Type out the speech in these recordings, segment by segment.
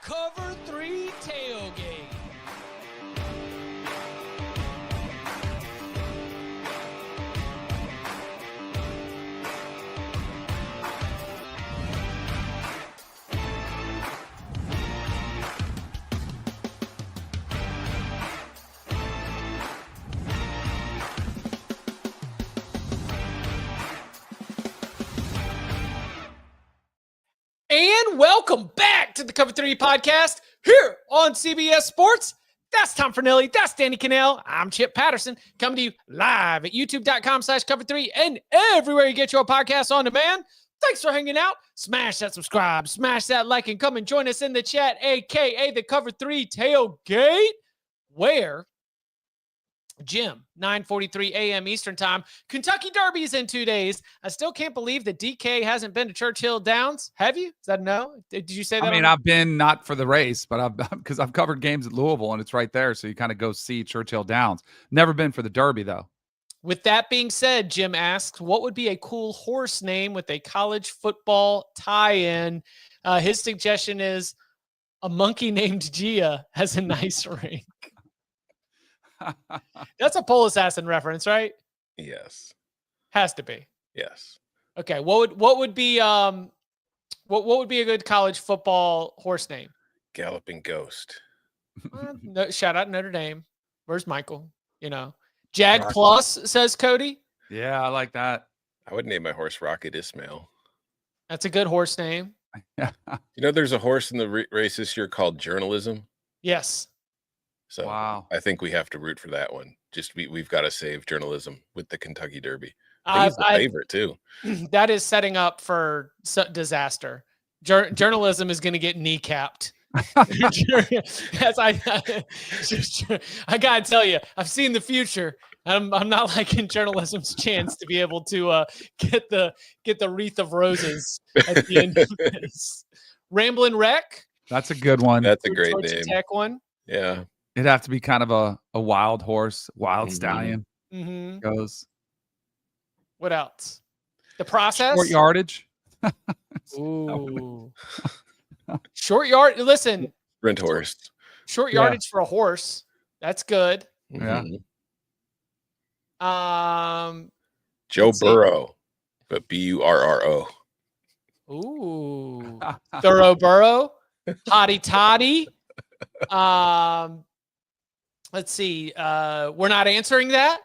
Cover 3 Tailgate. And welcome back to the Cover 3 podcast here on CBS Sports. That's Tom Fornelli. That's Danny Kanell. I'm Chip Patterson, coming to you live at youtube.com/cover3 and everywhere you get your podcasts on demand. Thanks for hanging out. Smash that subscribe, smash that like, and come and join us in the chat, aka the Cover 3 Tailgate, where Jim, 9:43 a.m. Eastern time. Kentucky Derby is in 2 days. I still can't believe that DK hasn't been to Churchill Downs. Have you? Is that no? Did you say that? I mean, I've been not for the race, but because I've covered games at Louisville and it's right there. So you kind of go see Churchill Downs. Never been for the Derby, though. With that being said, Jim asks, what would be a cool horse name with a college football tie-in? His suggestion is a monkey named Gia has a nice ring. That's a pole assassin reference, right? Yes. Has to be. Yes. Okay. What would be what would be a good college football horse name? Galloping Ghost. No, shout out Notre Dame. Where's Michael? You know, Jag Rocket. Plus, says Cody. Yeah, I like that. I would name my horse Rocket Ismail. That's a good horse name. You know, there's a horse in the race this year called Journalism. Yes. So Wow. I think we have to root for that one. Just we've got to save Journalism with the Kentucky Derby. I He's the favorite too. That is setting up for disaster. Journalism is going to get kneecapped. As I gotta tell you, I've seen the future. I'm not liking journalism's chance to be able to get the wreath of roses at the end of this. Ramblin' Wreck. That's a good one. That's a great Georgia name. Tech one. Yeah. It'd have to be kind of a wild horse, wild stallion. Mm-hmm. Goes What else? The Process. short yardage. Ooh. Short yard. Listen. Sprint horse. Short yardage for a horse. That's good. Yeah. Joe Burrow, but Burro. Ooh. Thorough Burrow. Hottie Toddy. Let's see. We're not answering that.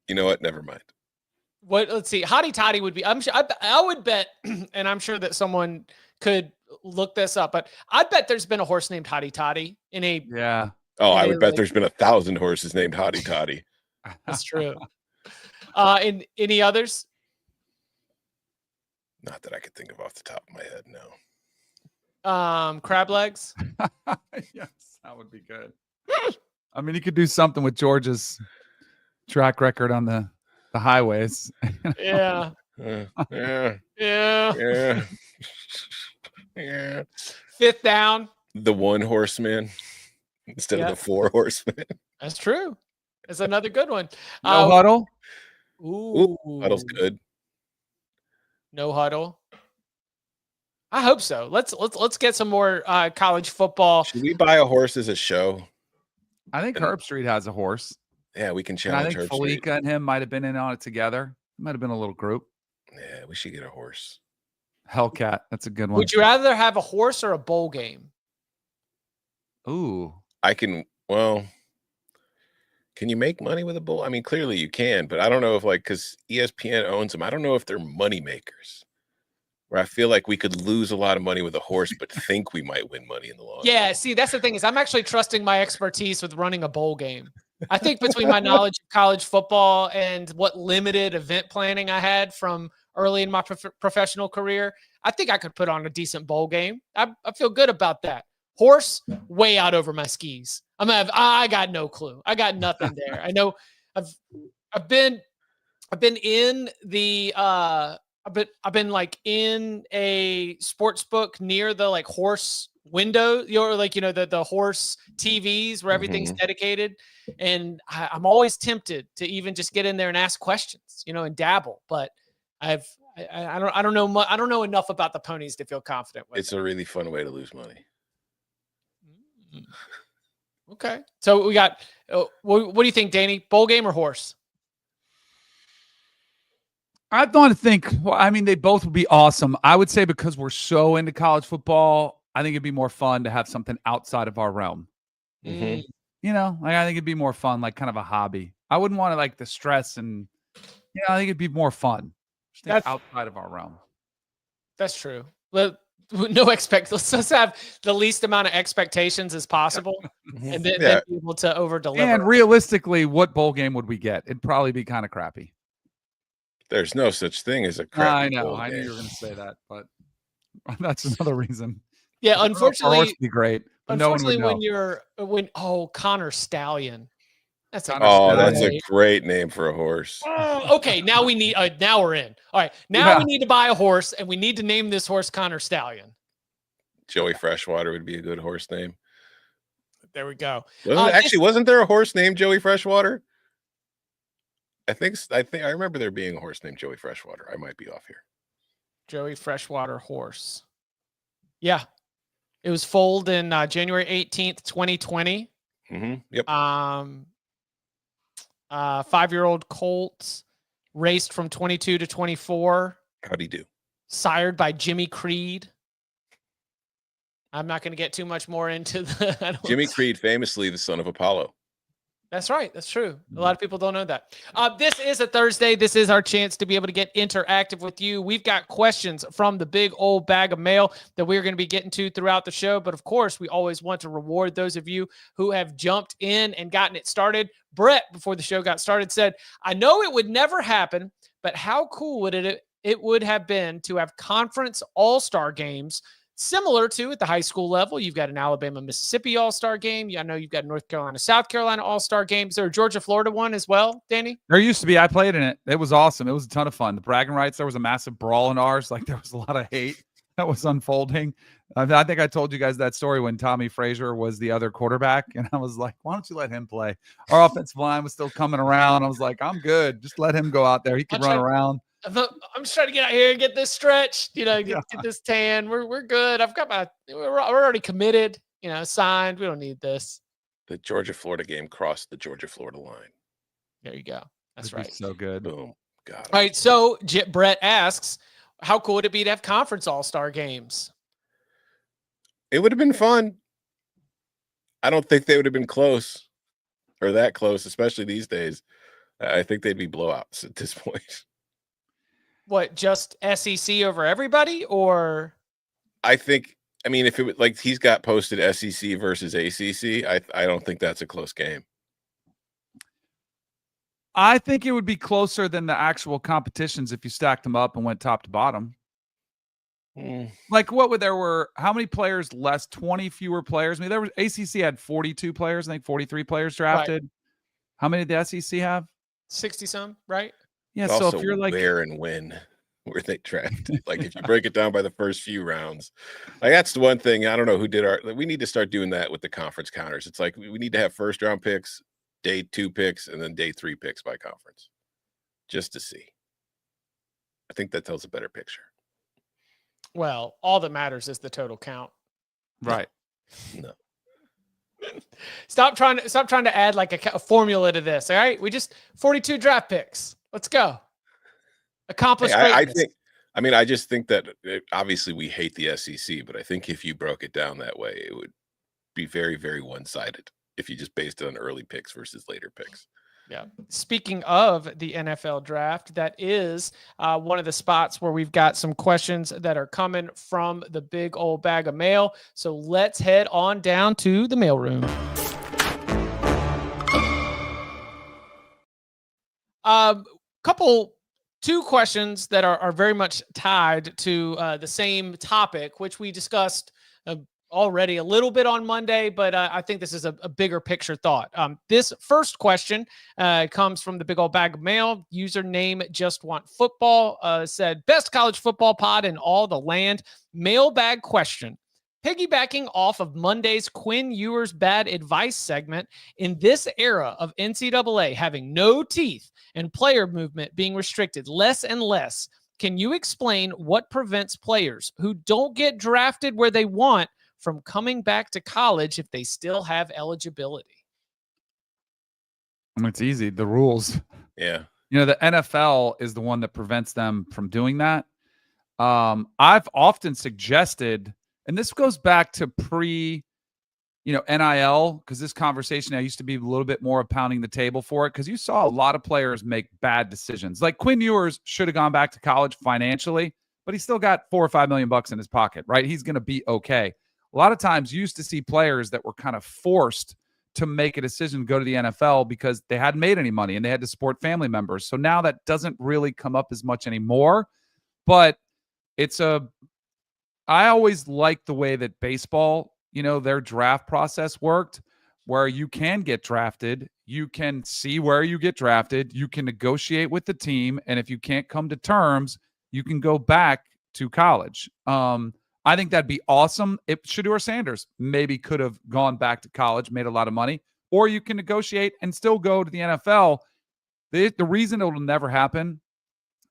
You know what? Never mind. What? Let's see. Hottie Toddy would be. I'm sure. I would bet, and I'm sure that someone could look this up. But I'd bet there's been a horse named Hottie Toddy in a. Yeah. Oh, I would bet there's been 1,000 horses named Hottie Toddy. That's true. In any others? Not that I could think of off the top of my head. No. Crab legs. Yes, that would be good. I mean, you could do something with Georgia's track record on the highways. Yeah. Yeah. Yeah. Yeah. Fifth down. The one horseman instead of the four horsemen. That's true. That's another good one. No huddle. Ooh. Huddle's good. No huddle. I hope so. Let's get some more college football. Should we buy a horse as a show? I think Herb Street has a horse. Yeah, we can And I challenge think Herb Street. Felica and him might have been in on it together. Might have been a little group. Yeah, we should get a horse. Hellcat. That's a good one. Would you rather have a horse or a bowl game? Ooh. Can you make money with a bull? I mean, clearly you can, but I don't know if because ESPN owns them, I don't know if they're money makers. Where I feel like we could lose a lot of money with a horse, but think we might win money in the long run. Yeah, see, that's the thing is I'm actually trusting my expertise with running a bowl game. I think between my knowledge of college football and what limited event planning I had from early in my professional career, I think I could put on a decent bowl game. I feel good about that. Horse, way out over my skis. I got no clue. I got nothing there. I know I've been in the I've been like in a sports book near the like horse window, the horse TVs where everything's dedicated. And I'm always tempted to even just get in there and ask questions, and dabble. But I've I don't know I don't know enough about the ponies to feel confident with. It's a really fun way to lose money. Okay. So we got, what do you think, Danny? Bowl game or horse? I think, well, I mean, they both would be awesome. I would say because we're so into college football, I think it'd be more fun to have something outside of our realm. Mm-hmm. You know, like I think it'd be more fun, like kind of a hobby. I wouldn't want to like the stress and, I think it'd be more fun. That's outside of our realm. That's true. Let's just have the least amount of expectations as possible, and then be able to over deliver. And realistically, what bowl game would we get? It'd probably be kind of crappy. There's no such thing as a crappy bowl game. I knew you were going to say that, but that's another reason. Yeah, unfortunately, horse would be great. Unfortunately, Connor Stallion. That's a great name for a horse. Okay, now we need. Now we're in. All right, now we need to buy a horse, and we need to name this horse Connor Stallion. Joey Freshwater would be a good horse name. There we go. Wasn't there a horse named Joey Freshwater? I think I remember there being a horse named Joey Freshwater. I might be off here. Joey Freshwater horse. Yeah, it was foaled in January 18th, 2020. Mm-hmm. Yep. 5-year-old colt, raced from 22 to 24. How'd he do? Sired by Jimmy Creed. I'm not going to get too much more into the Jimmy Creed, famously the son of Apollo. That's right. That's true. A lot of people don't know that. This is a Thursday. This is our chance to be able to get interactive with you. We've got questions from the big old bag of mail that we're going to be getting to throughout the show. But of course, we always want to reward those of you who have jumped in and gotten it started. Brett, before the show got started, said, I know it would never happen, but how cool would it would have been to have conference all-star games similar to at the high school level. You've got an Alabama-Mississippi all-star game. I know you've got North Carolina-South Carolina all-star games. Is there a Georgia-Florida one as well, Danny? There used to be. I played in it. It was awesome. It was a ton of fun. The bragging rights, there was a massive brawl in ours. Like there was a lot of hate that was unfolding. I think I told you guys that story when Tommy Frazier was the other quarterback. And I was like, why don't you let him play? Our offensive line was still coming around. I was like, I'm good. Just let him go out there. He can run around. I'm just trying to get out here and get this stretched, get this tan. We're good. We're already committed, signed. We don't need this. The Georgia-Florida game crossed the Georgia-Florida line. There you go. That's right. So good. Boom. Got it. All right. So Brett asks, how cool would it be to have conference all-star games? It would have been fun. I don't think they would have been close or that close, especially these days. I think they'd be blowouts at this point. What, just SEC over everybody, or? If it was like he's got posted SEC versus ACC, I don't think that's a close game. I think it would be closer than the actual competitions if you stacked them up and went top to bottom. Like how many players less, 20 fewer players? I mean, ACC had 42 players, I think 43 players drafted. Right. How many did the SEC have? 60 some, right? Yeah, so if you're like where and when were they drafted? Like if you break it down by the first few rounds, like that's the one thing. I don't know who did we need to start doing that with the conference counters. It's like we need to have first round picks, day 2 picks, and then day 3 picks by conference, just to see. I think that tells a better picture. Well, all that matters is the total count. Right. No. Stop trying to add like a formula to this. All right. We just 42 draft picks. Let's go. Accomplish greatness. I just think that obviously we hate the SEC, but I think if you broke it down that way, it would be very, very one-sided if you just based it on early picks versus later picks. Yeah. Speaking of the NFL draft, that is one of the spots where we've got some questions that are coming from the big old bag of mail. So let's head on down to the mailroom. Two questions that are very much tied to the same topic, which we discussed already a little bit on Monday, but I think this is a bigger picture thought. This first question comes from the big old bag of mail. Username Just Want Football said, best college football pod in all the land. Mailbag question. Piggybacking off of Monday's Quinn Ewers bad advice segment, in this era of NCAA having no teeth and player movement being restricted less and less, Can you explain what prevents players who don't get drafted where they want from coming back to college if they still have eligibility? It's easy. The rules. Yeah. The NFL is the one that prevents them from doing that. I've often suggested, and this goes back to NIL, because this conversation, I used to be a little bit more of pounding the table for it, because you saw a lot of players make bad decisions. Like Quinn Ewers should have gone back to college financially, but he still got $4 or $5 million in his pocket, right? He's going to be okay. A lot of times you used to see players that were kind of forced to make a decision to go to the NFL because they hadn't made any money and they had to support family members. So now that doesn't really come up as much anymore, but I always liked the way that baseball, their draft process worked, where you can get drafted, you can see where you get drafted, you can negotiate with the team, and if you can't come to terms, you can go back to college. I think that'd be awesome. If Shedeur Sanders maybe could have gone back to college, made a lot of money, or you can negotiate and still go to the NFL. The reason it will never happen,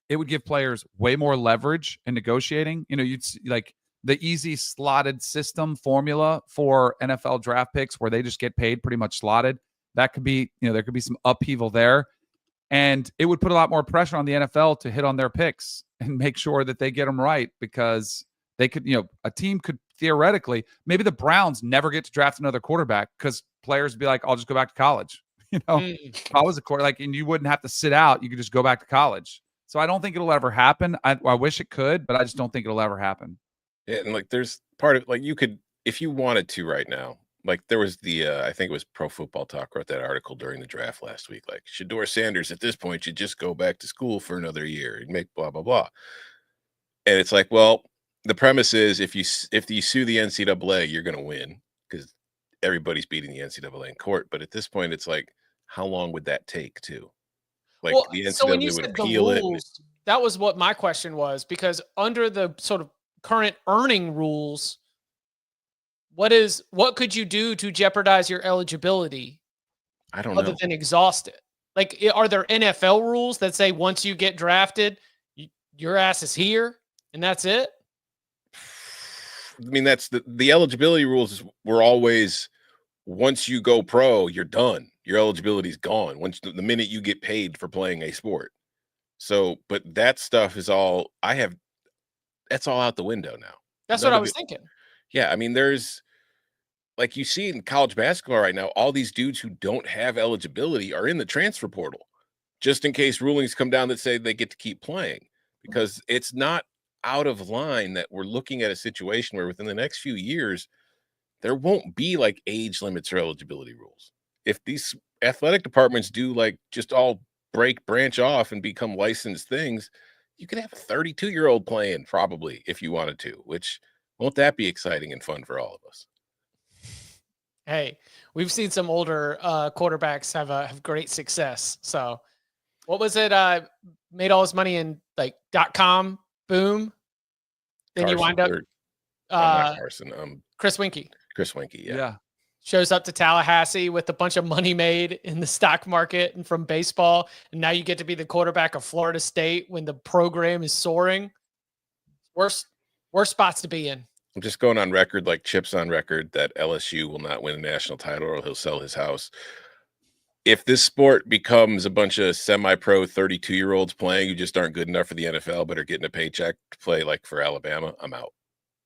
it would give players way more leverage in negotiating. You'd see, like, the easy slotted system formula for NFL draft picks where they just get paid pretty much slotted. That could be, there could be some upheaval there. And it would put a lot more pressure on the NFL to hit on their picks and make sure that they get them right, because they could, a team could theoretically, maybe the Browns never get to draft another quarterback because players would be like, I'll just go back to college. If I was a quarterback, and you wouldn't have to sit out, you could just go back to college. So I don't think it'll ever happen. I wish it could, but I just don't think it'll ever happen. Yeah, and like there's part of, like, you could, if you wanted to right now, like there was the I think it was Pro Football Talk wrote that article during the draft last week, like Shedeur Sanders at this point should just go back to school for another year and make blah blah blah. And it's like, well, the premise is if you sue the NCAA, you're going to win because everybody's beating the NCAA in court. But at this point, it's like, how long would that take too? Like, well, the NCAA so when you would said appeal the rules, it. that was what my question was, because under the sort of current earning rules, what could you do to jeopardize your eligibility? I don't know. Other than exhaust it. Like, are there NFL rules that say once you get drafted, your ass is here and that's it? I mean, that's the eligibility rules were always, once you go pro, you're done. Your eligibility is gone once the minute you get paid for playing a sport. So, but that stuff is all that's all out the window now. That's what I was thinking. Yeah, I mean, there's, like, you see in college basketball right now, all these dudes who don't have eligibility are in the transfer portal, just in case rulings come down that say they get to keep playing, because it's not out of line that we're looking at a situation where within the next few years, there won't be like age limits or eligibility rules. If these athletic departments do like just all branch off and become licensed things, you could have a 32-year-old playing probably if you wanted to, which won't that be exciting and fun for all of us? Hey, we've seen some older quarterbacks have great success. So what was it? Made all his money in like .com boom. Then you wind up not Carson. Chris Winkie. Chris Winkie, yeah. Shows up to Tallahassee with a bunch of money made in the stock market and from baseball. And now you get to be the quarterback of Florida State when the program is soaring. Worst spots to be in. I'm just going on record, like Chip's on record, that LSU will not win a national title or he'll sell his house. If this sport becomes a bunch of semi-pro 32-year-olds playing who just aren't good enough for the NFL but are getting a paycheck to play like for Alabama, I'm out.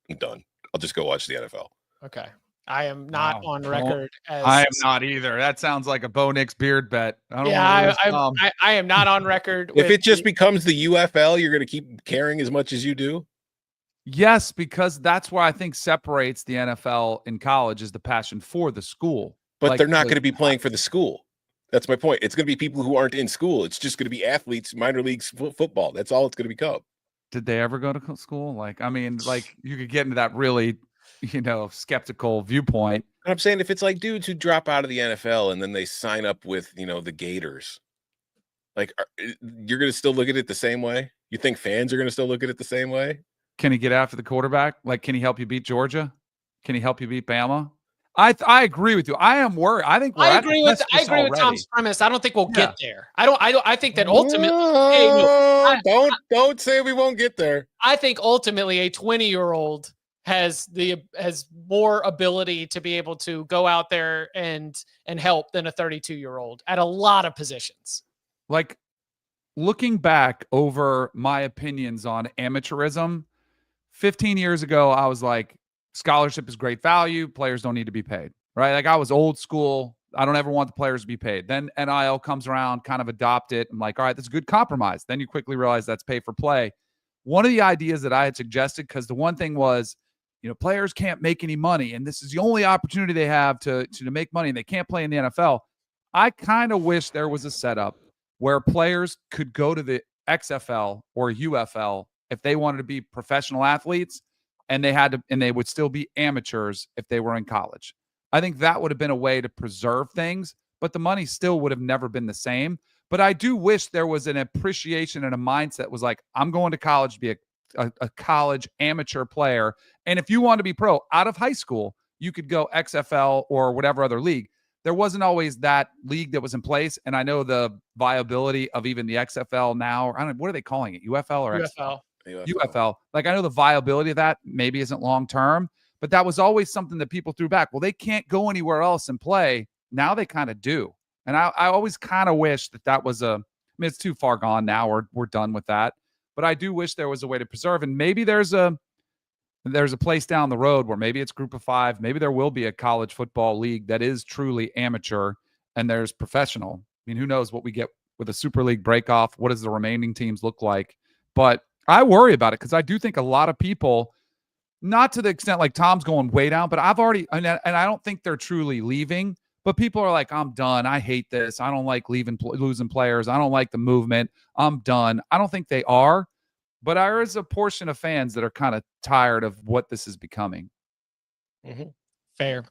I'm done. I'll just go watch the NFL. Okay. I am not on record as I am not either. That sounds like a Bo Nix beard bet. I am not on record. If it just becomes the UFL, you're going to keep caring as much as you do? Yes, because that's why I think separates the NFL and college is the passion for the school. But they're not going to be playing for the school. That's my point. It's going to be people who aren't in school. It's just going to be athletes, minor leagues football. That's all it's going to become. Did they ever go to school? Like, I mean, like you could get into that really, skeptical viewpoint. I'm saying if it's like dudes who drop out of the NFL and then they sign up with, the Gators, like you're going to still look at it the same way? You think fans are going to still look at it the same way? Can he get after the quarterback? Like, can he help you beat Georgia? Can he help you beat Bama? I agree with you. I am worried. I think I agree with Tom's premise. I don't think we'll get there. I think that ultimately, don't say we won't get there. I think ultimately a 20-year-old has more ability to be able to go out there and help than a 32-year-old at a lot of positions. Like, looking back over my opinions on amateurism, 15 years ago, I was like, scholarship is great value. Players don't need to be paid, right? Like, I was old school. I don't ever want the players to be paid. Then NIL comes around, kind of adopt it. I'm like, all right, that's a good compromise. Then you quickly realize that's pay for play. One of the ideas that I had suggested, because the one thing was, players can't make any money, and this is the only opportunity they have to make money, and they can't play in the NFL. I kind of wish there was a setup where players could go to the XFL or UFL if they wanted to be professional athletes, and they would still be amateurs if they were in college. I think that would have been a way to preserve things, but the money still would have never been the same. But I do wish there was an appreciation and a mindset that was like, I'm going to college to be a college amateur player. And if you want to be pro out of high school, you could go XFL or whatever other league. There wasn't always that league that was in place. And I know the viability of even the XFL now, I don't know, what are they calling it? UFL or UFL? UFL. Like, I know the viability of that maybe isn't long-term, but that was always something that people threw back. Well, they can't go anywhere else and play. Now they kind of do. And I always kind of wish that was it's too far gone now. We're done with that. But I do wish there was a way to preserve. And maybe there's a place down the road where maybe it's group of 5. Maybe there will be a college football league that is truly amateur and there's professional. I mean, who knows what we get with a Super League breakoff? What does the remaining teams look like? But I worry about it because I do think a lot of people, not to the extent like Tom's going way down, but I've already, and I don't think they're truly leaving, but people are like, I'm done. I hate this. I don't like losing players. I don't like the movement. I'm done. I don't think they are. But there is a portion of fans that are kind of tired of what this is becoming. Mm-hmm. Fair.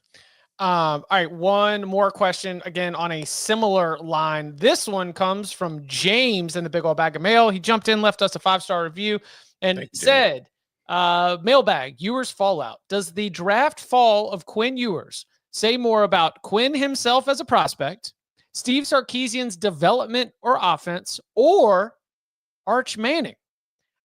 All right. One more question, again, on a similar line. This one comes from James in the Big Old Bag of Mail. He jumped in, left us a 5-star review, and said, Mailbag, Ewers fallout. Does the draft fall of Quinn Ewers say more about Quinn himself as a prospect, Steve Sarkisian's development or offense, or Arch Manning?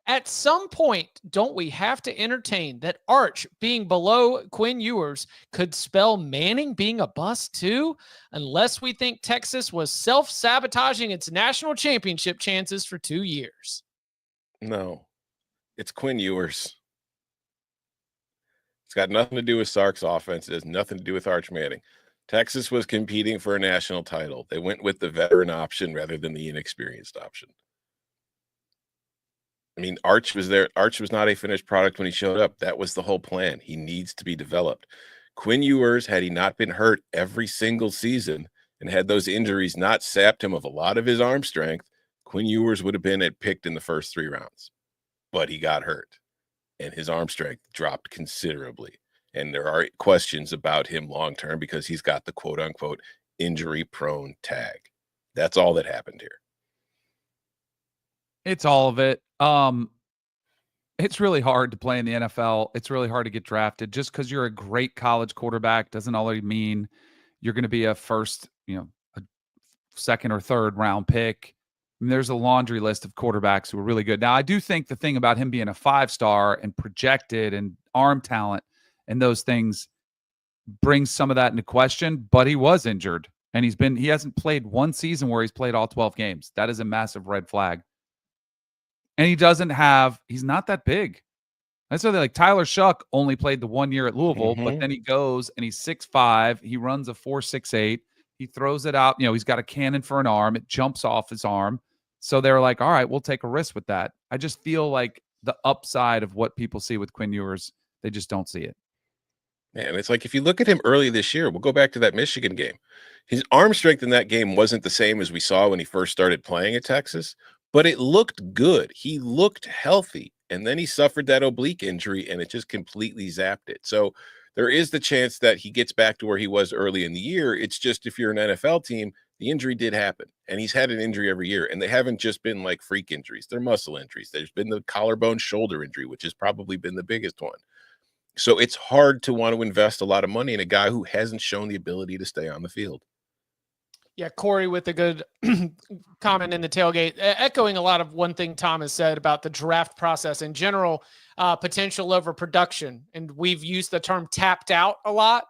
At some point, don't we have to entertain that Arch being below Quinn Ewers could spell Manning being a bust too? Unless we think Texas was self-sabotaging its national championship chances for 2 years. No, it's Quinn Ewers. It's got nothing to do with Sark's offense. It has nothing to do with Arch Manning. Texas was competing for a national title. They went with the veteran option rather than the inexperienced option. I mean, Arch was there. Arch was not a finished product when he showed up. That was the whole plan. He needs to be developed. Quinn Ewers, had he not been hurt every single season and had those injuries not sapped him of a lot of his arm strength, Quinn Ewers would have been picked in the first 3 rounds. But he got hurt, and his arm strength dropped considerably. And there are questions about him long-term because he's got the quote-unquote injury-prone tag. That's all that happened here. It's all of it. It's really hard to play in the NFL. It's really hard to get drafted. Just because you're a great college quarterback doesn't already mean you're going to be a first, a second or third round pick. I mean, there's a laundry list of quarterbacks who are really good. Now, I do think the thing about him being a 5-star and projected and arm talent and those things brings some of that into question, but he was injured and he hasn't played one season where he's played all 12 games. That is a massive red flag. And he's not that big. That's why like Tyler Shuck only played the 1 year at Louisville, but then he goes and he's 6'5". He runs a 4.68. He throws it out. He's got a cannon for an arm. It jumps off his arm. So they're like, all right, we'll take a risk with that. I just feel like the upside of what people see with Quinn Ewers, they just don't see it. Man, it's like if you look at him early this year, we'll go back to that Michigan game. His arm strength in that game wasn't the same as we saw when he first started playing at Texas, but it looked good. He looked healthy. And then he suffered that oblique injury and it just completely zapped it. So there is the chance that he gets back to where he was early in the year. It's just if you're an NFL team, the injury did happen. And he's had an injury every year. And they haven't just been like freak injuries. They're muscle injuries. There's been the collarbone shoulder injury, which has probably been the biggest one. So it's hard to want to invest a lot of money in a guy who hasn't shown the ability to stay on the field. Yeah, Corey with a good comment in the tailgate, echoing a lot of one thing Tom has said about the draft process in general, potential over production. And we've used the term tapped out a lot.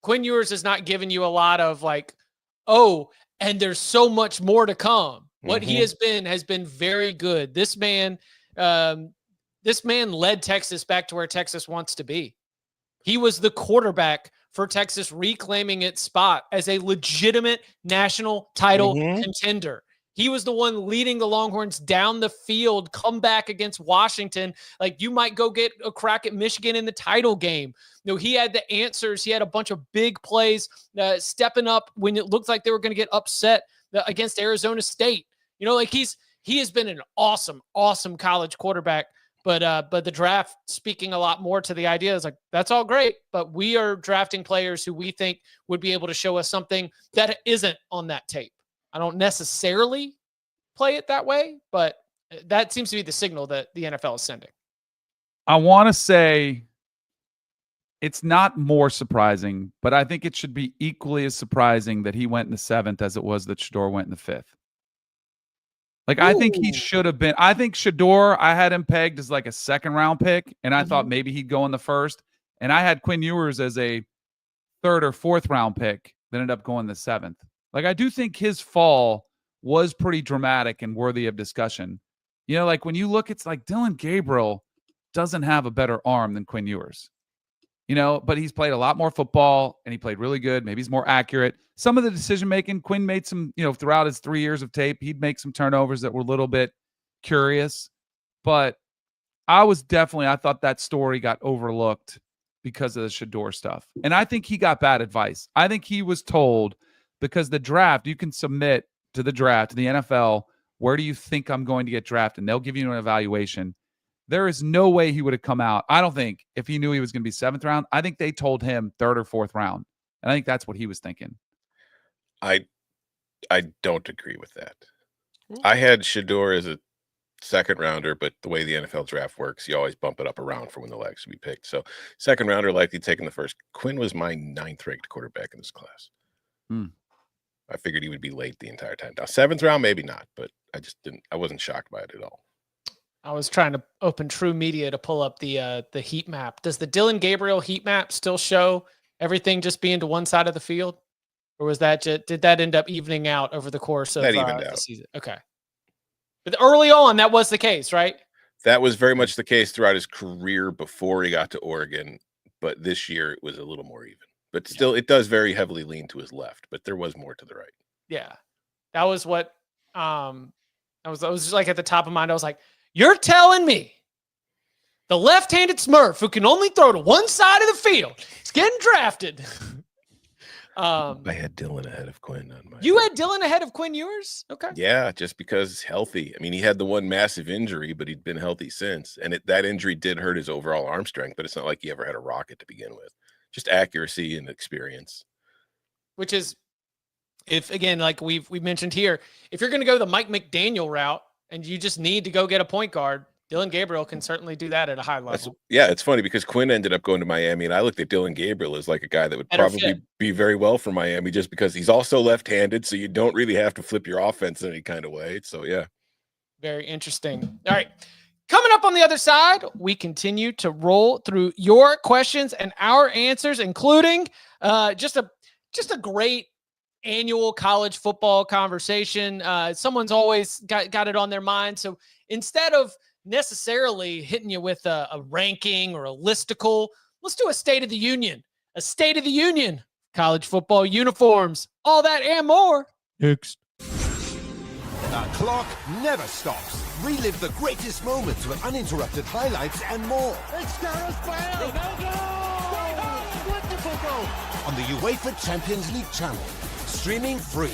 Quinn Ewers has not given you a lot of like, oh, and there's so much more to come. What he has been very good. This man led Texas back to where Texas wants to be. He was the quarterback for Texas reclaiming its spot as a legitimate national title contender. He was the one leading the Longhorns down the field, come back against Washington. Like, you might go get a crack at Michigan in the title game. You know, he had the answers. He had a bunch of big plays, stepping up when it looked like they were going to get upset against Arizona State. You know, like he has been an awesome, awesome college quarterback. But the draft speaking a lot more to the idea is like, that's all great, but we are drafting players who we think would be able to show us something that isn't on that tape. I don't necessarily play it that way, but that seems to be the signal that the NFL is sending. I want to say it's not more surprising, but I think it should be equally as surprising that he went in the 7th as it was that Shedeur went in the 5th. Like, I think he should have been. I think Shedeur, I had him pegged as like a 2nd-round pick, and I thought maybe he'd go in the 1st. And I had Quinn Ewers as a 3rd or 4th-round pick that ended up going the 7th. Like, I do think his fall was pretty dramatic and worthy of discussion. You know, like when you look, it's like Dillon Gabriel doesn't have a better arm than Quinn Ewers. You know, but he's played a lot more football and he played really good. Maybe he's more accurate. Some of the decision-making, Quinn made some, you know, throughout his 3 years of tape, he'd make some turnovers that were a little bit curious. But I thought that story got overlooked because of the Shedeur stuff. And I think he got bad advice. I think he was told, because the draft, you can submit to the draft, to the NFL, where do you think I'm going to get drafted? And they'll give you an evaluation. There is no way he would have come out. I don't think, if he knew he was going to be 7th round, I think they told him 3rd or 4th round. And I think that's what he was thinking. I don't agree with that. I had Shedeur as a 2nd rounder, but the way the NFL draft works, you always bump it up a round for when the leg should be picked. So 2nd rounder likely taking the 1st. Quinn was my 9th ranked quarterback in this class. I figured he would be late the entire time. Now 7th round, maybe not, but I wasn't shocked by it at all. I was trying to open True Media to pull up the heat map. Does the Dillon Gabriel heat map still show everything just being to one side of the field? Or was that did that end up evening out over the course of the season? Okay. But early on, that was the case, right? That was very much the case throughout his career before he got to Oregon. But this year, it was a little more even. But still, it does very heavily lean to his left. But there was more to the right. Yeah. That was what I was just like at the top of mind. I was like, you're telling me the left-handed Smurf who can only throw to one side of the field is getting drafted? I had Dillon ahead of Quinn on my. You had Dillon ahead of Quinn Ewers? Okay. Yeah, just because he's healthy. I mean, he had the one massive injury, but he'd been healthy since. And that injury did hurt his overall arm strength, but it's not like he ever had a rocket to begin with. Just accuracy and experience. Which is, if again, like we mentioned here, if you're going to go the Mike McDaniel route and you just need to go get a point guard, Dillon Gabriel can certainly do that at a high level. It's funny because Quinn ended up going to Miami, and I looked at Dillon Gabriel as like a guy that would probably be very well for Miami just because he's also left-handed, so you don't really have to flip your offense in any kind of way. So, yeah. Very interesting. All right. Coming up on the other side, we continue to roll through your questions and our answers, including just a great annual college football conversation. Someone's always got it on their mind. So instead of necessarily hitting you with a ranking or a listicle, let's do a State of the Union. A State of the Union. College football uniforms. All that and more. Next. The clock never stops. Relive the greatest moments with uninterrupted highlights and more. It's Gareth Bale! Ronaldo! Wonderful goal! On the UEFA Champions League channel. Streaming free.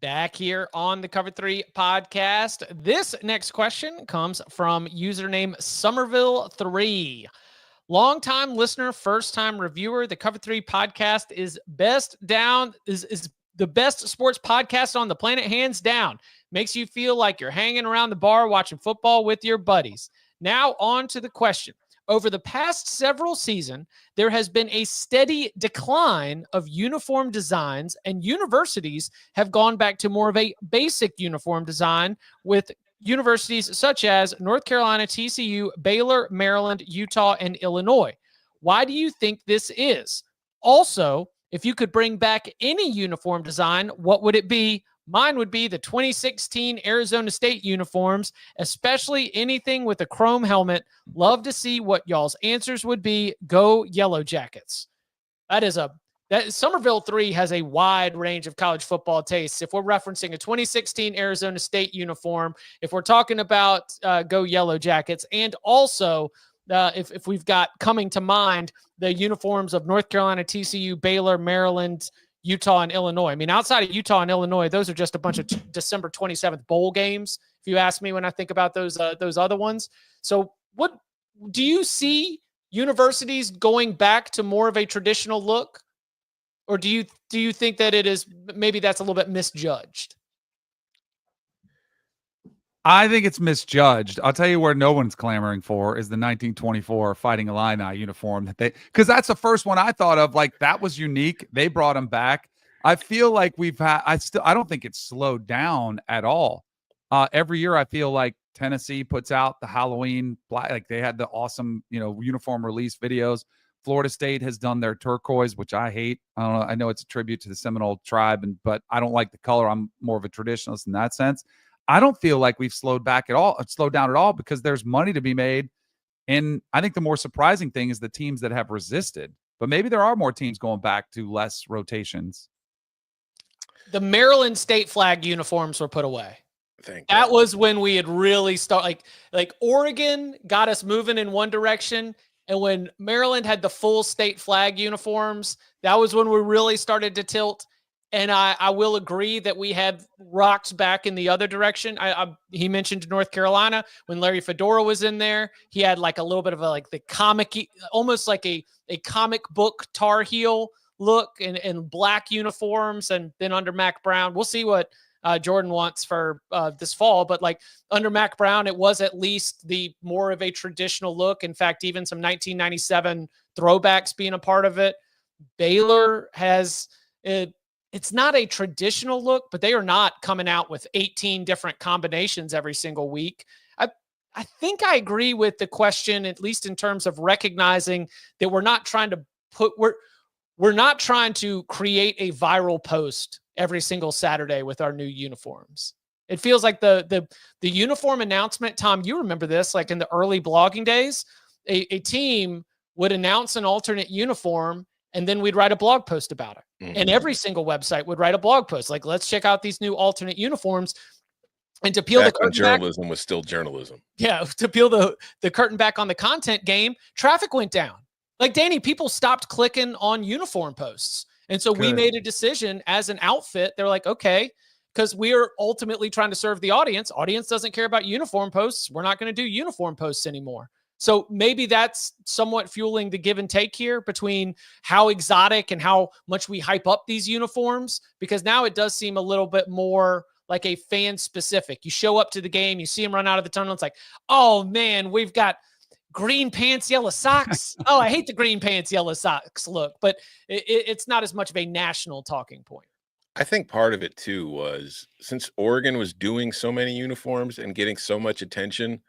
Back here on the Cover 3 podcast. This next question comes from username Somerville3. Longtime listener, first-time reviewer. The Cover 3 podcast is the best sports podcast on the planet, hands down. Makes you feel like you're hanging around the bar watching football with your buddies. Now on to the question. Over the past several seasons, there has been a steady decline of uniform designs, and universities have gone back to more of a basic uniform design with universities such as North Carolina, TCU, Baylor, Maryland, Utah, and Illinois. Why do you think this is? Also, if you could bring back any uniform design, what would it be? Mine would be the 2016 Arizona State uniforms, especially anything with a chrome helmet. Love to see what y'all's answers would be. Go Yellow Jackets. That Somerville 3 has a wide range of college football tastes. If we're referencing a 2016 Arizona State uniform, if we're talking about Go Yellow Jackets, and also if we've got coming to mind the uniforms of North Carolina, TCU, Baylor, Maryland, Utah, and Illinois. I mean, outside of Utah and Illinois, those are just a bunch of December 27th bowl games, if you ask me, when I think about those other ones. So what do you see universities going back to more of a traditional look? Or do you think that it is, maybe that's a little bit misjudged? I think it's misjudged. I'll tell you where no one's clamoring for is the 1924 Fighting Illini uniform because that's the first one I thought of. Like, that was unique. They brought them back. I feel like I don't think it's slowed down at all. Every year I feel like Tennessee puts out the Halloween black, like they had the awesome, uniform release videos. Florida State has done their turquoise, which I hate. I don't know. I know it's a tribute to the Seminole tribe, but I don't like the color. I'm more of a traditionalist in that sense. I don't feel like we've slowed down at all because there's money to be made. And I think the more surprising thing is the teams that have resisted, but maybe there are more teams going back to less rotations. The Maryland state flag uniforms were put away. That was when we had really started, like Oregon got us moving in one direction. And when Maryland had the full state flag uniforms, that was when we really started to tilt. And I will agree that we had rocked back in the other direction. He mentioned North Carolina when Larry Fedora was in there. He had like a little bit of the comic, almost like a comic book Tar Heel look and black uniforms. And then under Mac Brown, we'll see what Jordan wants for this fall. But like under Mac Brown, it was at least the more of a traditional look. In fact, even some 1997 throwbacks being a part of it. Baylor has it's not a traditional look, but they are not coming out with 18 different combinations every single week. I think I agree with the question, at least in terms of recognizing that we're not trying to create a viral post every single Saturday with our new uniforms. It feels like the uniform announcement, Tom, you remember this, like in the early blogging days, a team would announce an alternate uniform and then we'd write a blog post about it. Mm-hmm. And every single website would write a blog post. Like, let's check out these new alternate uniforms. And to peel the curtain journalism was still journalism. Yeah. To peel the curtain back on the content game, traffic went down. Like, Danny, people stopped clicking on uniform posts. And so we made a decision as an outfit. They're like, okay, because we are ultimately trying to serve the audience. Audience doesn't care about uniform posts. We're not going to do uniform posts anymore. So maybe that's somewhat fueling the give and take here between how exotic and how much we hype up these uniforms, because now it does seem a little bit more like a fan specific. You show up to the game, you see them run out of the tunnel. It's like, oh man, we've got green pants, yellow socks. Oh, I hate the green pants, yellow socks look, but it's not as much of a national talking point. I think part of it too was since Oregon was doing so many uniforms and getting so much attention,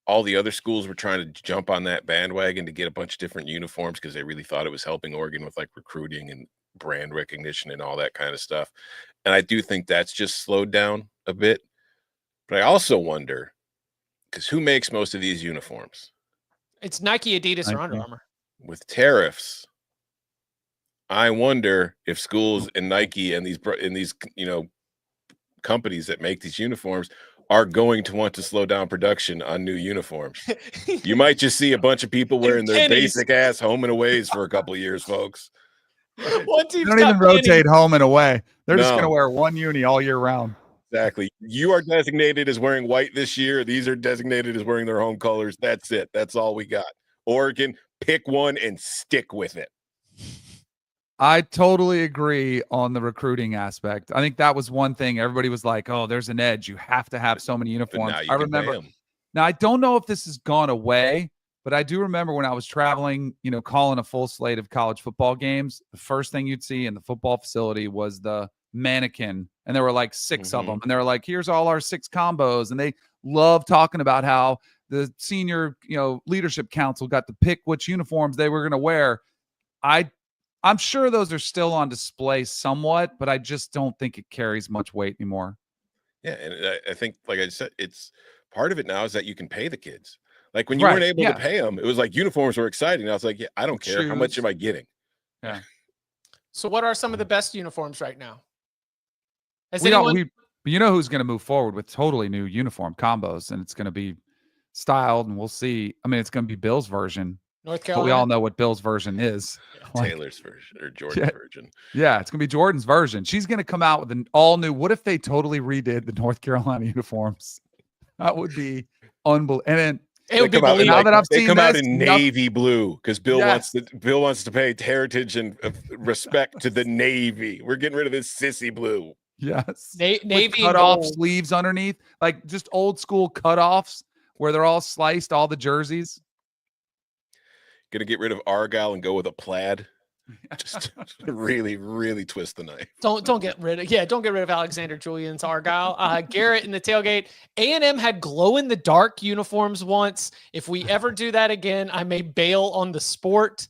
all the other schools were trying to jump on that bandwagon to get a bunch of different uniforms because they really thought it was helping Oregon with like recruiting and brand recognition and all that kind of stuff. And I do think that's just slowed down a bit. But I also wonder, because who makes most of these uniforms? It's Nike, Adidas, or Under Armour. With tariffs, I wonder if schools and Nike and these companies that make these uniforms are going to want to slow down production on new uniforms. You might just see a bunch of people wearing their basic ass home and aways for a couple of years, folks. They don't even rotate home and away. They're just going to wear one uni all year round. Exactly. You are designated as wearing white this year. These are designated as wearing their home colors. That's it. That's all we got. Oregon, pick one and stick with it. I totally agree on the recruiting aspect. I think that was one thing. Everybody was like, oh, there's an edge. You have to have so many uniforms. Now you I can remember. pay 'em. Now, I don't know if this has gone away, but I do remember when I was traveling, calling a full slate of college football games, the first thing you'd see in the football facility was the mannequin. And there were like 6 of them. And they were like, here's all our 6 combos. And they love talking about how the senior, leadership council got to pick which uniforms they were going to wear. I'm sure those are still on display somewhat, but I just don't think it carries much weight anymore. Yeah, and I think, like I said, it's part of it now is that you can pay the kids. Like when you weren't able to pay them, it was like uniforms were exciting. I was like, yeah, I don't care. How much am I getting? Yeah. So what are some of the best uniforms right now? You know who's going to move forward with totally new uniform combos, and it's going to be styled, and we'll see. I mean, it's going to be Bill's version. North Carolina. But we all know what Bill's version is. Yeah, Taylor's version or Jordan's version. Yeah, it's going to be Jordan's version. She's going to come out with an all new. What if they totally redid the North Carolina uniforms? That would be unbelievable. And then it would be now that I've seen come out in navy blue because Bill wants to pay heritage and respect to the Navy. We're getting rid of this sissy blue. Yes. Navy cut off sleeves underneath, like just old school cutoffs where they're all sliced, all the jerseys. Gonna get rid of Argyle and go with a plaid. Just really, really twist the knife. Don't get rid of Alexander Julian's Argyle. Garrett in the tailgate. A&M had glow in the dark uniforms once. If we ever do that again, I may bail on the sport.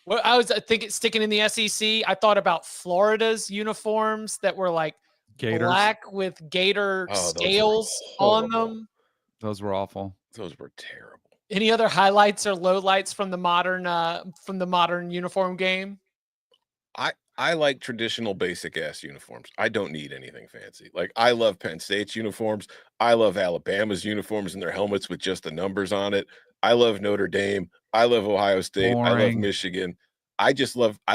Well, I think it's sticking in the SEC. I thought about Florida's uniforms that were like Gators. Black with gator scales on them. Those were awful. Those were terrible. Any other highlights or lowlights from the modern uniform game? I like traditional basic ass uniforms. I don't need anything fancy. Like I love Penn State's uniforms. I love Alabama's uniforms and their helmets with just the numbers on it. I love Notre Dame. I love Ohio State. Boring. I love Michigan. I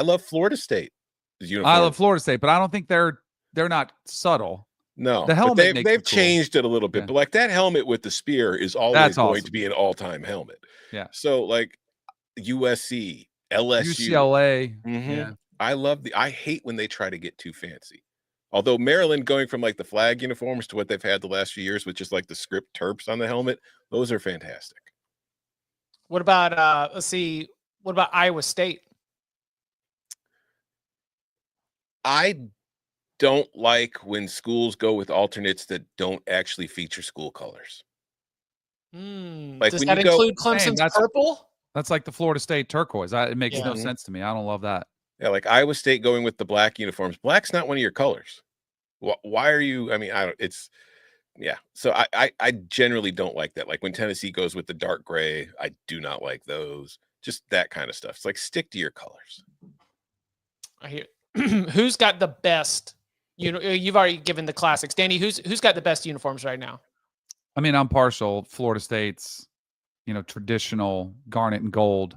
love Florida State. I love Florida State, but I don't think they're not subtle. No, the helmet they've changed it a little bit, but like that helmet with the spear is always going to be an all-time helmet. Yeah. So like USC, LSU, UCLA. Yeah. I hate when they try to get too fancy. Although Maryland going from like the flag uniforms to what they've had the last few years with just like the script Terps on the helmet, those are fantastic. What about what about Iowa State? I don't like when schools go with alternates that don't actually feature school colors. Like does that include Clemson's purple? That's like the Florida State turquoise. It makes no sense to me. I don't love that. Yeah, like Iowa State going with the black uniforms. Black's not one of your colors. Why are you? I mean, So I generally don't like that. Like when Tennessee goes with the dark gray, I do not like those. Just that kind of stuff. It's like stick to your colors. I hear. Who's got the best? You've already given the classics. Danny, who's got the best uniforms right now? I mean, I'm partial. Florida State's, traditional garnet and gold.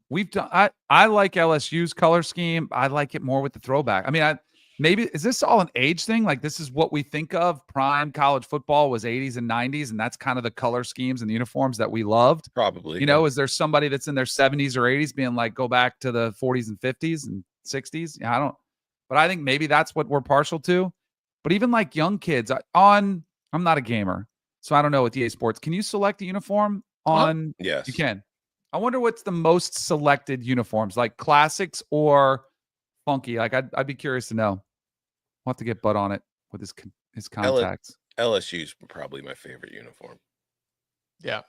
We've done. I like LSU's color scheme. I like it more with the throwback. I mean, maybe is this all an age thing? Like this is what we think of. Prime college football was 80s and 90s, and that's kind of the color schemes and the uniforms that we loved. Probably. Is there somebody that's in their 70s or 80s being like, go back to the 40s and 50s and 60s? Yeah, but I think maybe that's what we're partial to. But even like young kids I'm not a gamer, so I don't know with EA Sports. Can you select a uniform on? Yes, you can. I wonder what's the most selected uniforms, like classics or funky. Like I'd be curious to know. We'll have to get Bud on it with his contacts. LSU's probably my favorite uniform. Yeah,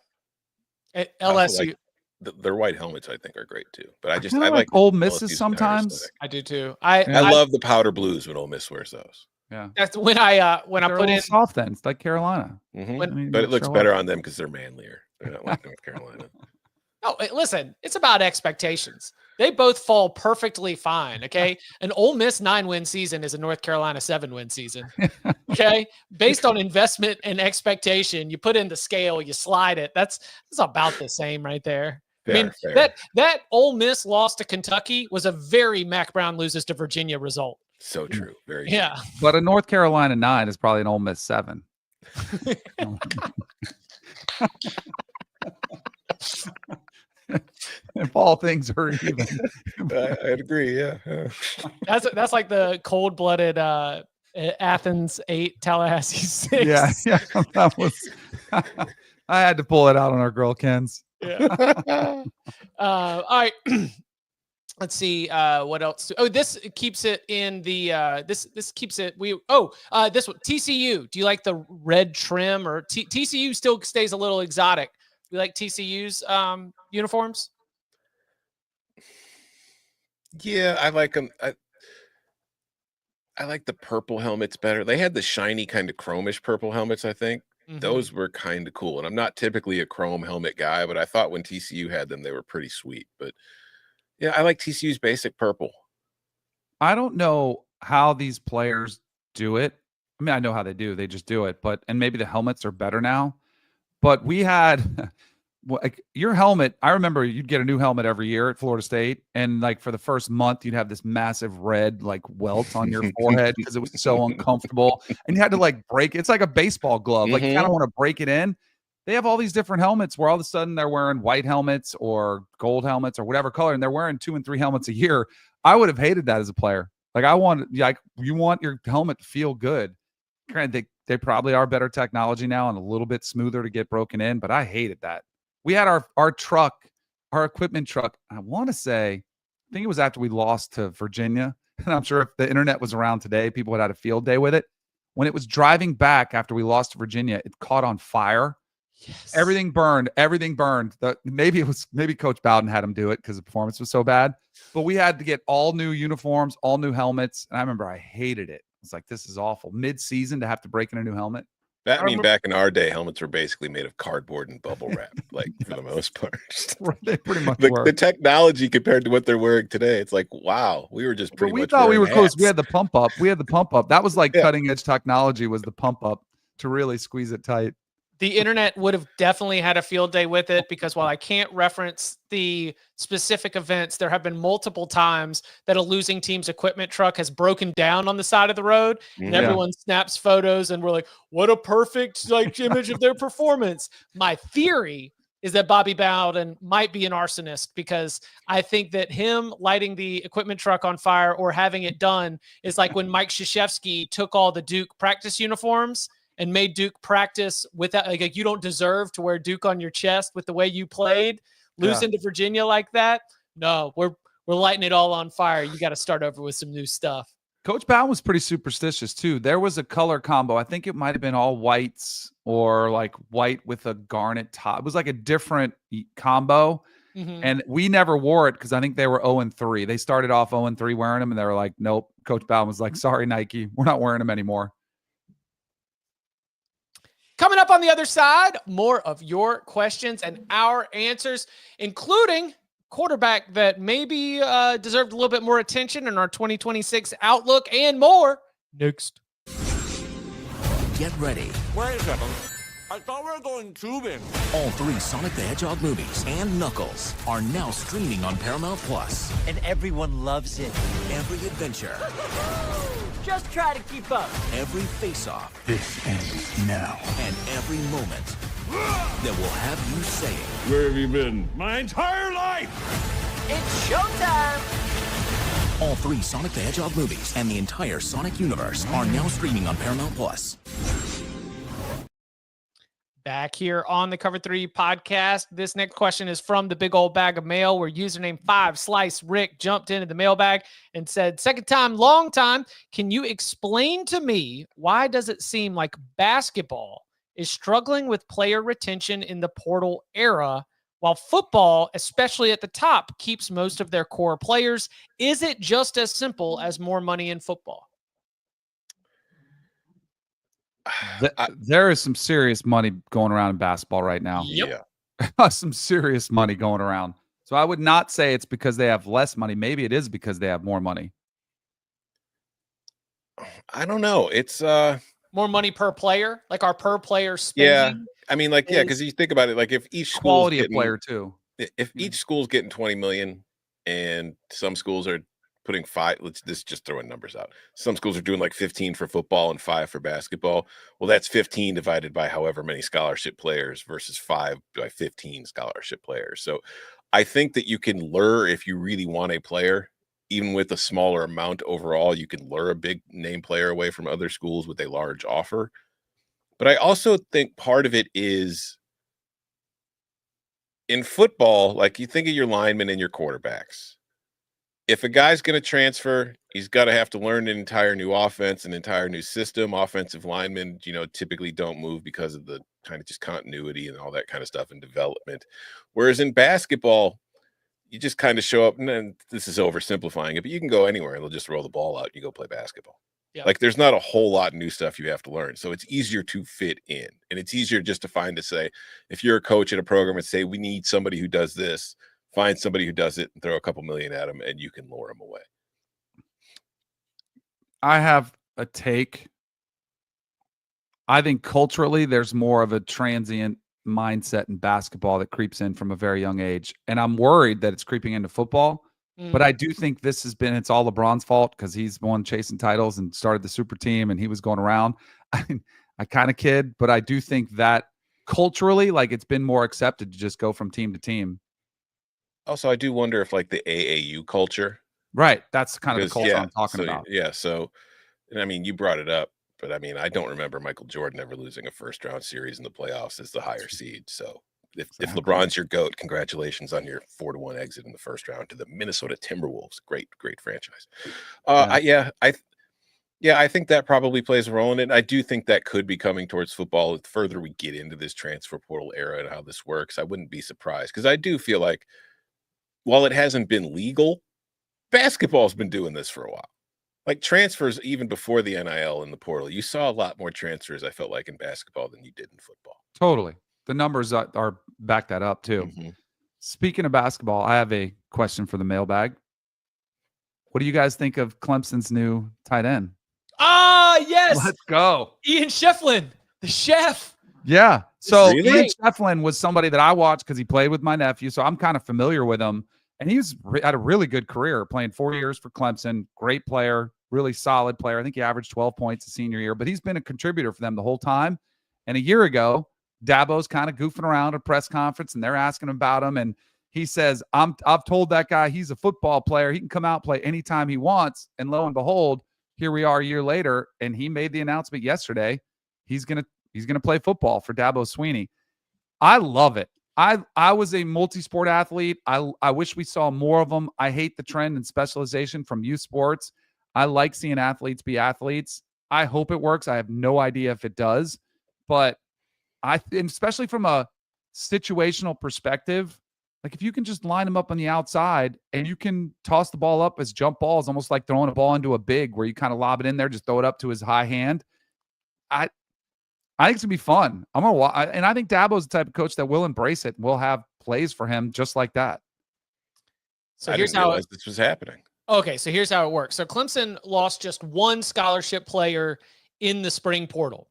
LSU. Their white helmets, I think, are great too. But I like Ole Misses sometimes. I do too. I love the powder blues when Ole Miss wears those. Yeah, that's when I put in soft. Then it's like Carolina, but it looks better on them because they're manlier. They're not like North Carolina. No, listen, it's about expectations. They both fall perfectly fine. Okay, an Ole Miss 9-win season is a North Carolina 7-win season. Okay, based on investment and expectation, you put in the scale, you slide it. That's about the same right there. Fair. That Ole Miss loss to Kentucky was a very Mac Brown loses to Virginia result. So true. Very true. Yeah. But a North Carolina 9 is probably an Ole Miss 7. If all things are even. I'd agree. Yeah. That's like the cold-blooded Athens 8, Tallahassee 6. Yeah. That was. I had to pull it out on our girl Kens. Yeah. All right. Let's see what else. This keeps it in the this keeps it this one, TCU. Do you like the red trim, or TCU still stays a little exotic? You like TCU's uniforms? Yeah, I like them. I like the purple helmets better. They had the shiny kind of chromish purple helmets, I think. Mhm. Those were kind of cool. And I'm not typically a chrome helmet guy, but I thought when TCU had them, they were pretty sweet. But yeah, I like TCU's basic purple. I don't know how these players do it. I mean, I know how they do. They just do it. And maybe the helmets are better now. But we had like your helmet. I remember you'd get a new helmet every year at Florida State. And like for the first month, you'd have this massive red like welt on your forehead because it was so uncomfortable. And you had to like break it. It's like a baseball glove. Like you kind of want to break it in. They have all these different helmets where all of a sudden they're wearing white helmets or gold helmets or whatever color. And they're wearing 2 and 3 helmets a year. I would have hated that as a player. Like you want your helmet to feel good. Granted, they probably are better technology now and a little bit smoother to get broken in, but I hated that. We had our truck, our equipment truck. I want to say, I think it was after we lost to Virginia. And I'm sure if the internet was around today, people would have had a field day with it. When it was driving back after we lost to Virginia, it caught on fire. Yes. Everything burned. Maybe Coach Bowden had him do it because the performance was so bad. But we had to get all new uniforms, all new helmets. And I remember I hated it. It's like, this is awful. Mid-season to have to break in a new helmet. Back in our day, helmets were basically made of cardboard and bubble wrap, like for the most part. They pretty much were. The technology compared to what they're wearing today, it's like, wow, we were just pretty much. We thought we were hats. close. We had the pump up. That was like cutting edge technology, was the pump up to really squeeze it tight. The internet would have definitely had a field day with it, because while I can't reference the specific events, there have been multiple times that a losing team's equipment truck has broken down on the side of the road, and everyone snaps photos, and we're like, what a perfect image of their performance. My theory is that Bobby Bowden might be an arsonist, because I think that him lighting the equipment truck on fire or having it done is like when Mike Krzyzewski took all the Duke practice uniforms and made Duke practice without, like you don't deserve to wear Duke on your chest with the way you played. Losing to Virginia like that, no, we're lighting it all on fire. You got to start over with some new stuff. Coach Bowden was pretty superstitious too. There was a color combo. I think it might have been all whites or like white with a garnet top. It was like a different combo. Mm-hmm. And we never wore it because I think they were 0-3. They started off 0-3 wearing them, and they were like, nope. Coach Bowden was like, sorry, Nike, we're not wearing them anymore. Coming up on the other side, more of your questions and our answers, including quarterback that maybe deserved a little bit more attention in our 2026 outlook, and more next. Get ready. Wait a second. I thought we were going tubing. All 3 Sonic the Hedgehog movies and Knuckles are now streaming on Paramount Plus. And everyone loves it. Every adventure. Just try to keep up. Every face-off. This ends now. And every moment that will have you saying, where have you been? My entire life! It's showtime! All 3 Sonic the Hedgehog movies and the entire Sonic universe are now streaming on Paramount Plus. Back here on the Cover 3 podcast. This next question is from the big old bag of mail, where username 5Slice Rick jumped into the mailbag and said, second time, long time. Can you explain to me why does it seem like basketball is struggling with player retention in the portal era, while football, especially at the top, keeps most of their core players? Is it just as simple as more money in football? There is some serious money going around in basketball right now. Yep. Yeah. Some serious money going around. So I would not say it's because they have less money. Maybe it is because they have more money. I don't know. It's more money per player, like our per player spending. Yeah. I mean, like, yeah, because you think about it, like if each quality of player too. If each school's getting 20 million and some schools are putting 5, let's just throwing numbers out. Some schools are doing like 15 for football and 5 for basketball. Well, that's 15 divided by however many scholarship players versus 5 by 15 scholarship players. So I think that you can lure if you really want a player, even with a smaller amount overall, you can lure a big name player away from other schools with a large offer. But I also think part of it is in football, like you think of your linemen and your quarterbacks. If a guy's going to transfer, he's got to have to learn an entire new offense, an entire new system. Offensive linemen, typically don't move because of the kind of just continuity and all that kind of stuff and development. Whereas in basketball, you just kind of show up, and this is oversimplifying it, but you can go anywhere and they'll just roll the ball out and you go play basketball. Yeah. Like there's not a whole lot of new stuff you have to learn. So it's easier to fit in, and it's easier just to say, if you're a coach at a program and say, we need somebody who does this, find somebody who does it and throw a couple million at them and you can lure them away. I have a take. I think culturally there's more of a transient mindset in basketball that creeps in from a very young age. And I'm worried that it's creeping into football. But I do think it's all LeBron's fault because he's the one chasing titles and started the super team and he was going around. I kind of kid, but I do think that culturally, like it's been more accepted to just go from team to team. Also, I do wonder if like the AAU culture. Right. That's kind of the culture I'm talking about. Yeah. So, and I mean, you brought it up, but I mean, I don't remember Michael Jordan ever losing a first round series in the playoffs as the higher seed. So if LeBron's your GOAT, congratulations on your 4-1 exit in the first round to the Minnesota Timberwolves. Great franchise. I think that probably plays a role in it. I do think that could be coming towards football. The further we get into this transfer portal era and how this works, I wouldn't be surprised because I do feel like while it hasn't been legal, basketball's been doing this for a while. Like transfers, even before the NIL and the portal, you saw a lot more transfers, I felt like, in basketball than you did in football. Totally. The numbers are back that up too. Mm-hmm. Speaking of basketball, I have a question for the mailbag. What do you guys think of Clemson's new tight end? Yes. Let's go. Ian Schieffelin, the chef. Yeah. So Really? Ian Schieffelin was somebody that I watched because he played with my nephew. So I'm kind of familiar with him. And he's had a really good career, playing 4 years for Clemson. Great player, really solid player. I think he averaged 12 points his senior year, but he's been a contributor for them the whole time. And a year ago, Dabo's kind of goofing around at a press conference and they're asking him about him. And he says, I've told that guy he's a football player. He can come out and play anytime he wants. And lo and behold, here we are a year later. And he made the announcement yesterday. He's going to play football for Dabo Swinney. I love it. I was a multi-sport athlete. I wish we saw more of them. I hate the trend and specialization from youth sports. I like seeing athletes be athletes. I hope it works. I have no idea if it does, but and especially from a situational perspective, like if you can just line them up on the outside and you can toss the ball up as jump balls, almost like throwing a ball into a big where you kind of lob it in there, just throw it up to his high hand. I think it's gonna be fun. And I think Dabo's the type of coach that will embrace it. We'll have plays for him just like that. So here's how this was happening. Okay, so here's how it works. So Clemson lost just one scholarship player in the spring portal.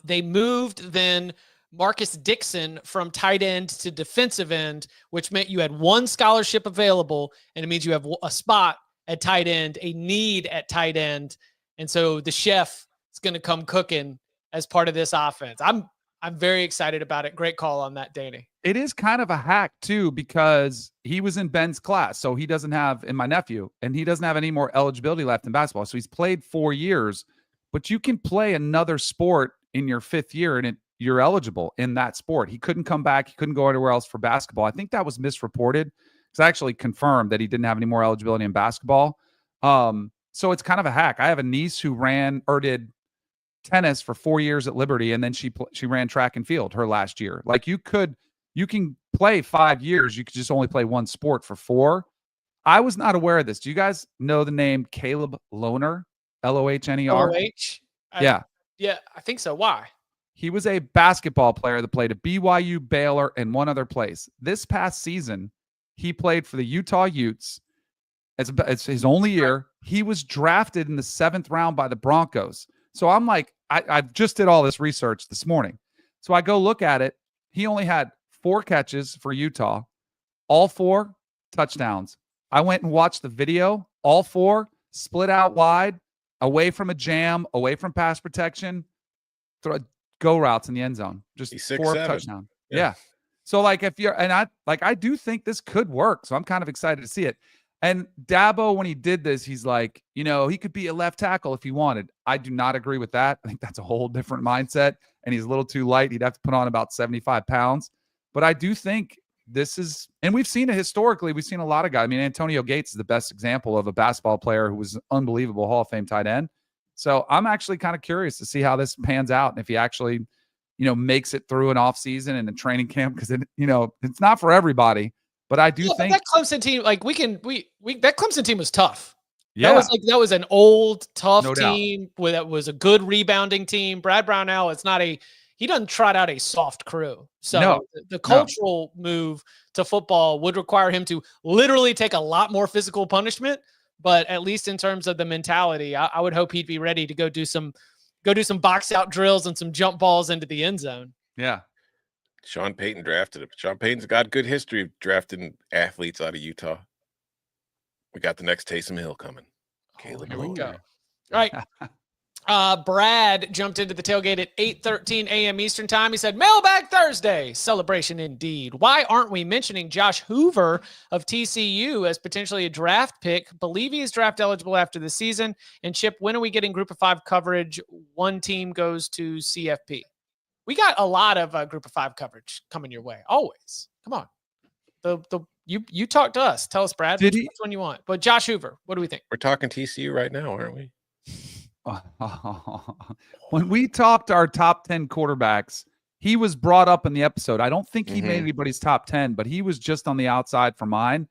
They moved then Marcus Dixon from tight end to defensive end, which meant you had one scholarship available, and it means you have a spot at tight end, a need at tight end, and so the chef is going to come cooking as part of this offense. I'm very excited about it. Great call on that, Danny. It is kind of a hack too, because he was in Ben's class. So he doesn't have, and my nephew, and he doesn't have any more eligibility left in basketball. So he's played 4 years, but you can play another sport in your 5th year and you're eligible in that sport. He couldn't come back. He couldn't go anywhere else for basketball. I think that was misreported. It's actually confirmed that he didn't have any more eligibility in basketball. So it's kind of a hack. I have a niece who did tennis for 4 years at Liberty, and then she ran track and field her last year. Like you can play 5 years. You could just only play one sport for 4. I was not aware of this. Do you guys know the name Caleb Lohner? Lohner? LOH? Yeah. Yeah, I think so. Why? He was a basketball player that played at BYU, Baylor, and one other place. This past season, he played for the Utah Utes. It's his only year. He was drafted in the 7th round by the Broncos. So I'm like, I just did all this research this morning. So I go look at it. He only had 4 catches for Utah, all 4 touchdowns. I went and watched the video, all 4 split out wide, away from a jam, away from pass protection, go routes in the end zone. Just 4 touchdowns. Yeah. So like I do think this could work. So I'm kind of excited to see it. And Dabo, when he did this, he's like, he could be a left tackle if he wanted. I do not agree with that. I think that's a whole different mindset. And he's a little too light. He'd have to put on about 75 pounds. But I do think this is, and we've seen it historically. We've seen a lot of guys. I mean, Antonio Gates is the best example of a basketball player who was an unbelievable Hall of Fame tight end. So I'm actually kind of curious to see how this pans out. And if he actually, makes it through an off season and a training camp, because it's not for everybody. But I do think that Clemson team, like that Clemson team was tough. Yeah, that was an old, tough No team that was a good rebounding team. Brad Brownell, he doesn't trot out a soft crew. So the cultural move to football would require him to literally take a lot more physical punishment. But at least in terms of the mentality, I would hope he'd be ready to go do some box out drills and some jump balls into the end zone. Yeah. Sean Payton drafted him. Sean Payton's got good history of drafting athletes out of Utah. We got the next Taysom Hill coming. Caleb, here we go. All right. Brad jumped into the tailgate at 8:13 a.m. Eastern time. He said, Mailbag Thursday, celebration indeed. Why aren't we mentioning Josh Hoover of TCU as potentially a draft pick? Believe he is draft eligible after the season. And Chip, when are we getting Group of 5 coverage? One team goes to CFP. We got a lot of Group of 5 coverage coming your way. Always. Come on. You talk to us. Tell us, Brad, which one you want. But Josh Hoover, what do we think? We're talking TCU right now, aren't we? When we talked our top 10 quarterbacks, he was brought up in the episode. I don't think he made anybody's top 10, but he was just on the outside for mine.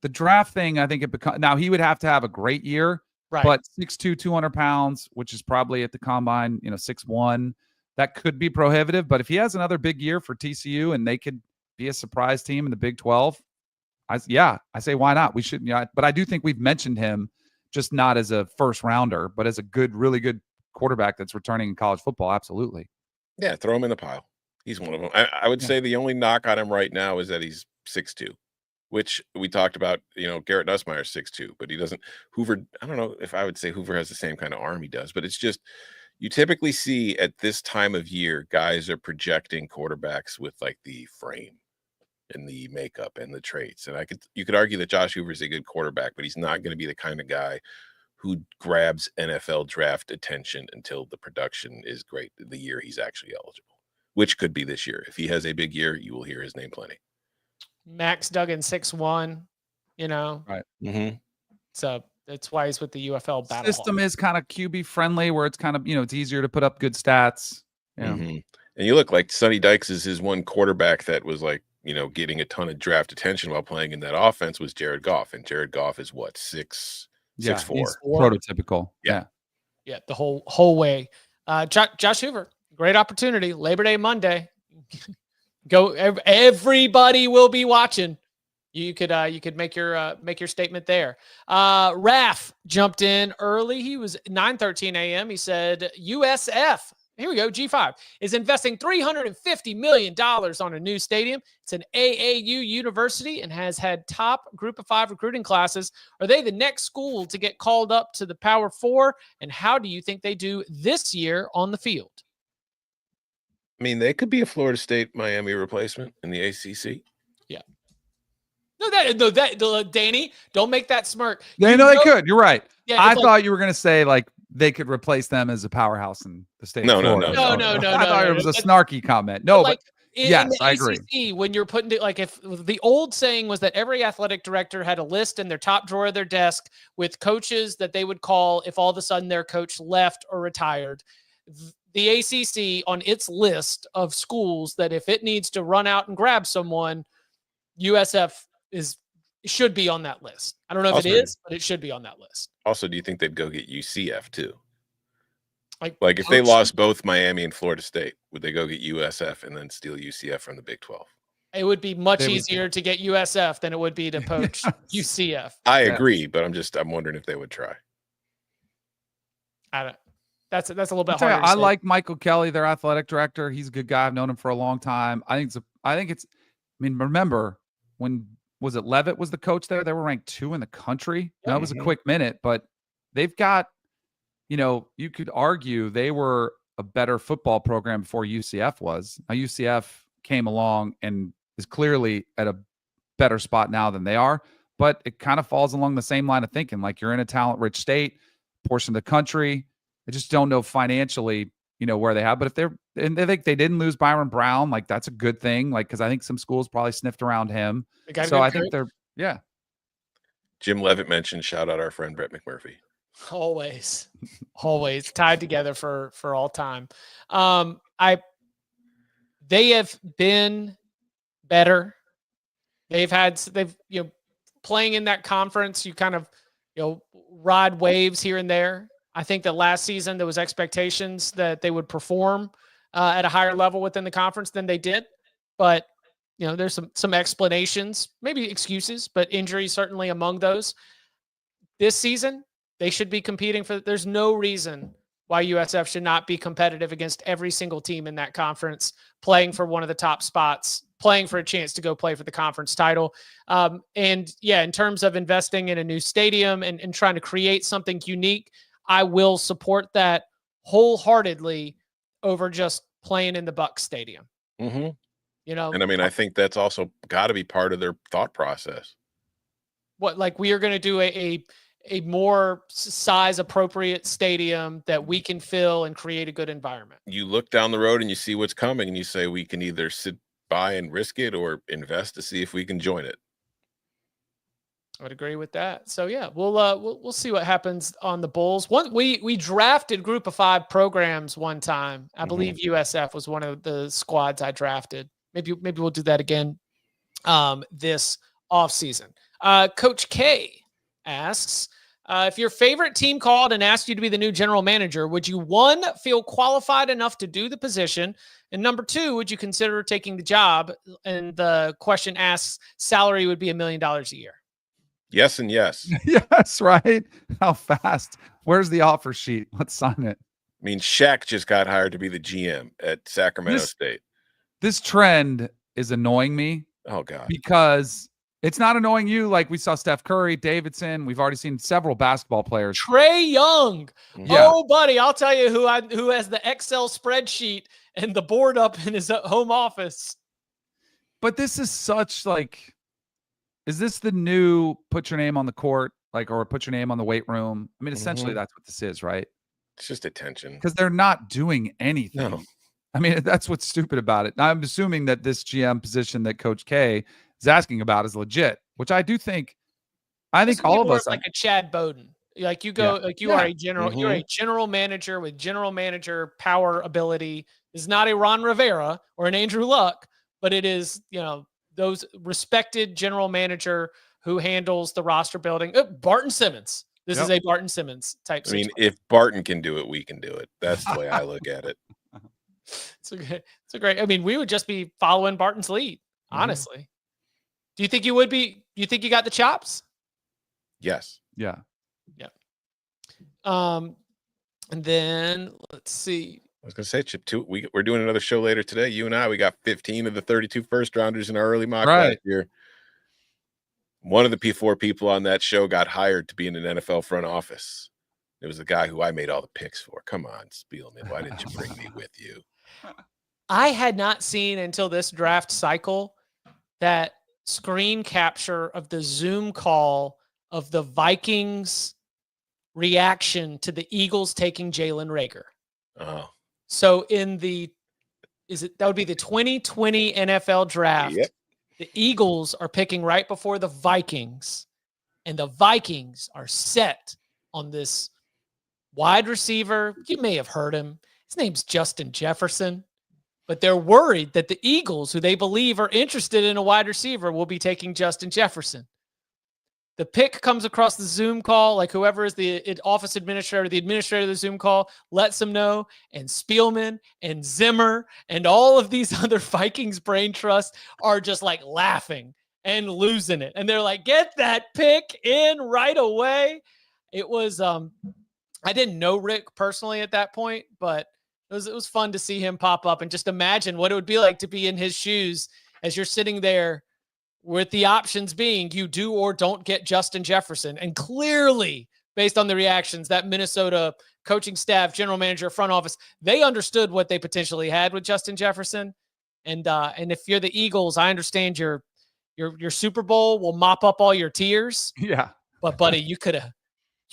The draft thing, I think now he would have to have a great year, right? But 6'2", 200 pounds, which is probably at the combine, 6'1", that could be prohibitive. But if he has another big year for TCU and they could be a surprise team in the Big 12, I say why not? We should, but I do think we've mentioned him, just not as a first rounder, but as a really good quarterback that's returning in college football. Absolutely. Yeah, throw him in the pile. He's one of them. I would say the only knock on him right now is that he's 6'2", which we talked about, Garrett Nussmeier's 6'2", but he doesn't. Hoover, I don't know if I would say Hoover has the same kind of arm he does, but it's just, you typically see at this time of year, guys are projecting quarterbacks with like the frame and the makeup and the traits. And you could argue that Josh Hoover is a good quarterback, but he's not going to be the kind of guy who grabs NFL draft attention until the production is great the year he's actually eligible, which could be this year. If he has a big year, you will hear his name plenty. Max Duggan 6'1", Right. Mm-hmm. So that's why he's with the UFL battle. System is kind of QB friendly, where it's kind of, it's easier to put up good stats. And you look like Sonny Dykes is his one quarterback that was like, getting a ton of draft attention while playing in that offense was Jared Goff. And Jared Goff is what, 6'4". Prototypical. Yeah. The whole way. Josh Hoover, great opportunity. Labor Day Monday. Go. Everybody will be watching. You could make your statement there. Raf jumped in early. He was 9:13 a.m. He said USF. Here we go. G5 is investing $350 million on a new stadium. It's an AAU university and has had top Group of 5 recruiting classes. Are they the next school to get called up to the Power 4? And how do you think they do this year on the field? I mean, they could be a Florida State Miami replacement in the ACC. Yeah. No, Danny, don't make that smirk. They could. You're right. Yeah, I thought you were going to say like they could replace them as a powerhouse in the state. No. I thought it was a snarky comment. No, but yes, I agree. ACC, when you're putting it, like if the old saying was that every athletic director had a list in their top drawer of their desk with coaches that they would call if all of a sudden their coach left or retired. The ACC on its list of schools that if it needs to run out and grab someone, USF should be on that list. I don't know if it is, but it should be on that list. Also, do you think they'd go get UCF too? Like if they lost both Miami and Florida State, would they go get USF and then steal UCF from the Big 12? It would be much easier to get USF than it would be to poach UCF. I agree, but I'm wondering if they would try. That's a little bit harder. I like Michael Kelly, their athletic director. He's a good guy. I've known him for a long time. I mean, remember when was it Levitt was the coach there? They were ranked 2 in the country. That was a quick minute, but they've got, you could argue they were a better football program before UCF was. Now UCF came along and is clearly at a better spot now than they are, but it kind of falls along the same line of thinking. Like, you're in a talent-rich state, portion of the country. I just don't know financially, where they have. But if they think they didn't lose Byron Brown, like, that's a good thing. Like, because I think some schools probably sniffed around him. So I think yeah. Jim Levitt mentioned, shout out our friend Brett McMurphy. Always tied together for all time. They have been better. They've playing in that conference, you kind of, ride waves here and there. I think that last season there was expectations that they would perform at a higher level within the conference than they did. But, there's some explanations, maybe excuses, but injuries certainly among those. This season, they should be competing there's no reason why USF should not be competitive against every single team in that conference, playing for one of the top spots, playing for a chance to go play for the conference title. In terms of investing in a new stadium and trying to create something unique, I will support that wholeheartedly over just playing in the Bucks Stadium. Mm-hmm. And I mean, I think that's also got to be part of their thought process. What, like, we are going to do a more size appropriate stadium that we can fill and create a good environment. You look down the road and you see what's coming, and you say, we can either sit by and risk it or invest to see if we can join it. I would agree with that. So yeah, we'll see what happens on the Bulls. We drafted Group of 5 programs one time. I believe USF was one of the squads I drafted. Maybe we'll do that again this offseason. Coach K asks, if your favorite team called and asked you to be the new general manager, would you, 1, feel qualified enough to do the position? And number 2, would you consider taking the job? And the question asks, salary would be $1 million a year. Yes and yes. Yes, right? How fast? Where's the offer sheet? Let's sign it. I mean, Shaq just got hired to be the GM at Sacramento State. This trend is annoying me. Oh, God. Because it's not annoying you. Like, we saw Steph Curry, Davidson. We've already seen several basketball players. Trae Young. Yeah. Oh, buddy, I'll tell you who has the Excel spreadsheet and the board up in his home office. But this is such, like, is this the new put your name on the court, like, or put your name on the weight room? I mean, essentially that's what this is, right? It's just attention. Because they're not doing anything. No. I mean, that's what's stupid about it. Now, I'm assuming that this GM position that Coach K is asking about is legit, which I do think. I think all of us, like a Chad Bowden, like you go, like you are a general, you're a general manager with general manager power ability. It's not a Ron Rivera or an Andrew Luck, but it is, those respected general manager who handles the roster building. Barton Simmons. This is a Barton Simmons type situation. I mean, if Barton can do it, we can do it. That's the way I look at it. It's a great. I mean, we would just be following Barton's lead, honestly. Do you think you would be? You think you got the chops? Yes. Yeah. Yeah. And then let's see. I was going to say, Chip, too, we're doing another show later today. You and I, we got 15 of the 32 first rounders in our early mock last year. One of the P4 people on that show got hired to be in an NFL front office. It was the guy who I made all the picks for. Come on, Spielman. Why didn't you bring me with you? I had not seen until this draft cycle that screen capture of the Zoom call of the Vikings reaction to the Eagles taking Jalen Reagor. Oh. So that would be the 2020 NFL draft. Yep. The Eagles are picking right before the Vikings, and the Vikings are set on this wide receiver. You may have heard him. His name's Justin Jefferson, but they're worried that the Eagles, who they believe are interested in a wide receiver, will be taking Justin Jefferson. The pick comes across the Zoom call, like whoever is the office administrator, the administrator of the Zoom call, lets them know, and Spielman and Zimmer and all of these other Vikings brain trusts are just like laughing and losing it. And they're like, get that pick in right away. It was, I didn't know Rick personally at that point, but it was fun to see him pop up and just imagine what it would be like to be in his shoes as you're sitting there with the options being you do or don't get Justin Jefferson. And clearly, based on the reactions, that Minnesota coaching staff, general manager, front office, they understood what they potentially had with Justin Jefferson. And if you're the Eagles, I understand your Super Bowl will mop up all your tears. Yeah. But buddy, you could have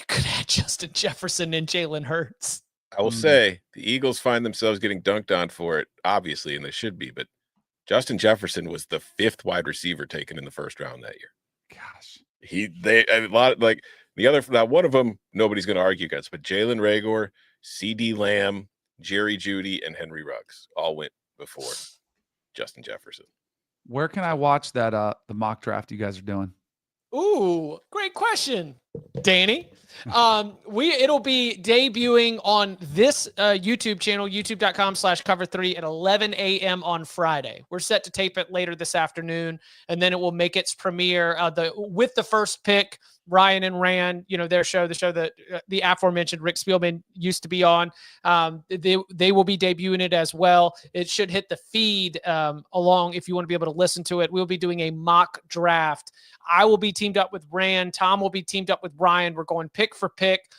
had Justin Jefferson and Jalen Hurts. I will say the Eagles find themselves getting dunked on for it, obviously, and they should be. But Justin Jefferson was the 5th wide receiver taken in the first round that year. Gosh, now one of them nobody's going to argue against, but Jalen Reagor, CD Lamb, Jerry Jeudy, and Henry Ruggs all went before Justin Jefferson. where can I watch that? The mock draft you guys are doing. Ooh, great question, Danny. It'll be debuting on this YouTube channel, youtube.com/cover3 at 11 a.m. on Friday. We're set to tape it later this afternoon, and then it will make its premiere with the first pick. Ryan and Rand, their show, the show that the aforementioned Rick Spielman used to be on. They will be debuting it as well. It should hit the feed along if you want to be able to listen to it. We'll be doing a mock draft. I will be teamed up with Rand. Tom will be teamed up with Ryan. We're going pick for pick.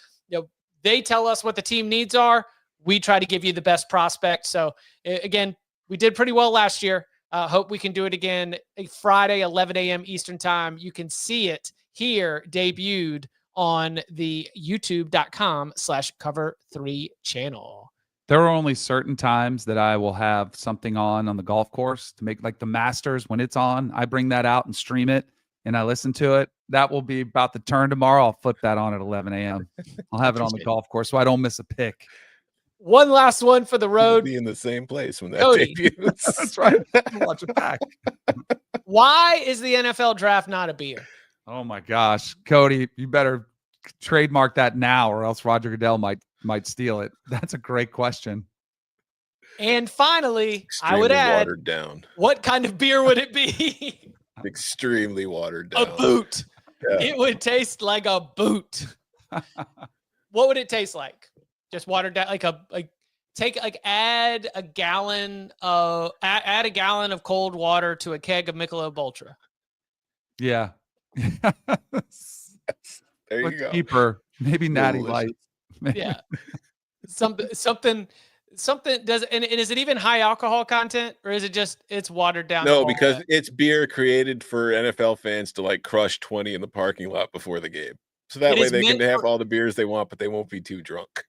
They tell us what the team needs are. We try to give you the best prospect. So again, we did pretty well last year. Hope we can do it again. Friday, 11 a.m. Eastern time. You can see it here debuted on the youtube.com/cover3 channel. There are only certain times that I will have something on the golf course to make, like the Masters, when it's on, I bring that out and stream it and I listen to it. That will be about the turn tomorrow. I'll flip that on at 11 a.m. I'll have it on the golf course so I don't miss a pick. One last one for the road. We'll be in the same place when that Cody. debuts. That's right. Watch it back. Why is the NFL draft not a beer? Oh my gosh, Cody, you better trademark that now, or else Roger Goodell might steal it. That's a great question. And finally, Extremely I would add, watered down. what kind of beer would it be? Extremely watered down. A boot. Yeah. It would taste like a boot. What would it taste like? Just watered down, add a gallon of cold water to a keg of Michelob Ultra. Yeah. There you go. Cheaper, maybe Natty Delicious. Light. Yeah. something does, and is it even high alcohol content, or is it just it's watered down? No, because it's beer created for NFL fans to crush 20 in the parking lot before the game. So that way they can have all the beers they want, but they won't be too drunk.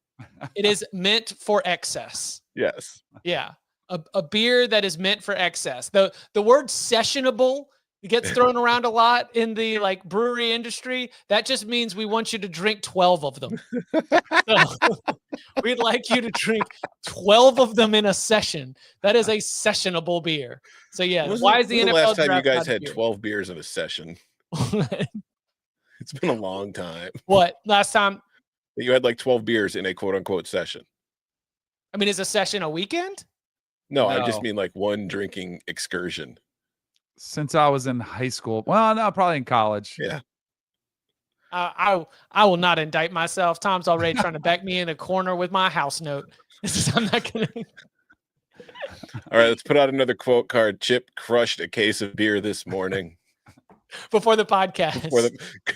It is meant for excess. Yes. Yeah. A beer that is meant for excess. The word sessionable gets thrown around a lot in the brewery industry. That just means we want you to drink 12 of them. So, we'd like you to drink 12 of them in a session. That is a sessionable beer. So yeah, why is the NFL last time you draft guys not a had beer? 12 beers in a session? It's been a long time. What? Last time? You had 12 beers in a quote unquote session. I mean, is a session a weekend? No, I just mean one drinking excursion. Since I was in high school. Well, no, probably in college. Yeah. I will not indict myself. Tom's already trying to back me in a corner with my house note. I'm not gonna. All right, let's put out another quote card. Chip crushed a case of beer this morning. Before the podcast.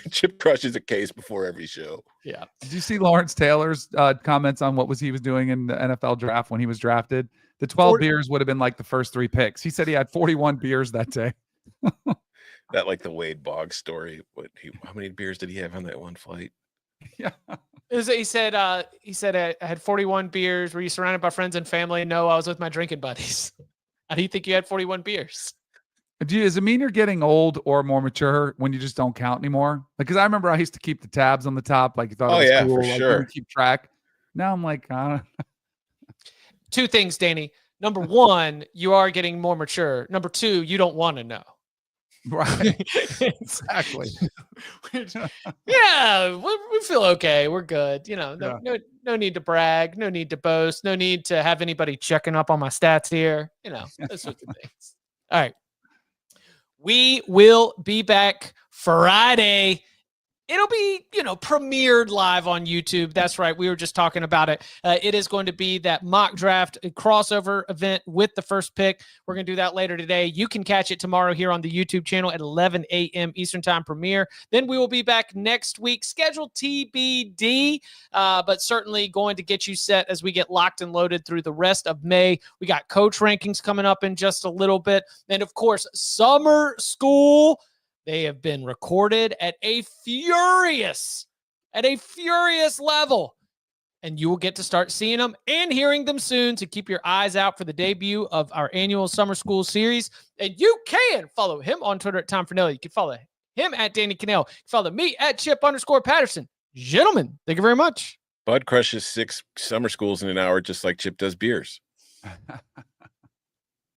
Chip crushes a case before every show. Yeah. Did you see Lawrence Taylor's comments on what he was doing in the NFL draft when he was drafted? The 12 beers would have been the first 3 picks. He said he had 41 beers that day. That the Wade Boggs story. How many beers did he have on that one flight? Yeah. He said I had 41 beers. Were you surrounded by friends and family? No, I was with my drinking buddies. How do you think you had 41 beers? Does it mean you're getting old or more mature when you just don't count anymore? Because I remember I used to keep the tabs on the top. You thought it was cool. For sure. Keep track. Now I'm I don't know. 2 things, Danny. Number 1, you are getting more mature. Number 2, you don't want to know. Right. Exactly. Yeah, we feel okay. We're good. No need to brag. No need to boast. No need to have anybody checking up on my stats here. Those sorts of things. All right. We will be back Friday. It'll be, premiered live on YouTube. That's right. We were just talking about it. It is going to be that mock draft crossover event with the first pick. We're going to do that later today. You can catch it tomorrow here on the YouTube channel at 11 a.m. Eastern Time premiere. Then we will be back next week, scheduled TBD, but certainly going to get you set as we get locked and loaded through the rest of May. We got coach rankings coming up in just a little bit. And, of course, summer school. They have been recorded at a furious level. And you will get to start seeing them and hearing them soon. So keep your eyes out for the debut of our annual summer school series. And you can follow him on Twitter at Tom Fornelli. You can follow him at Danny Kanell. You can follow me at Chip_Patterson. Gentlemen, thank you very much. Bud crushes 6 summer schools in an hour just like Chip does beers.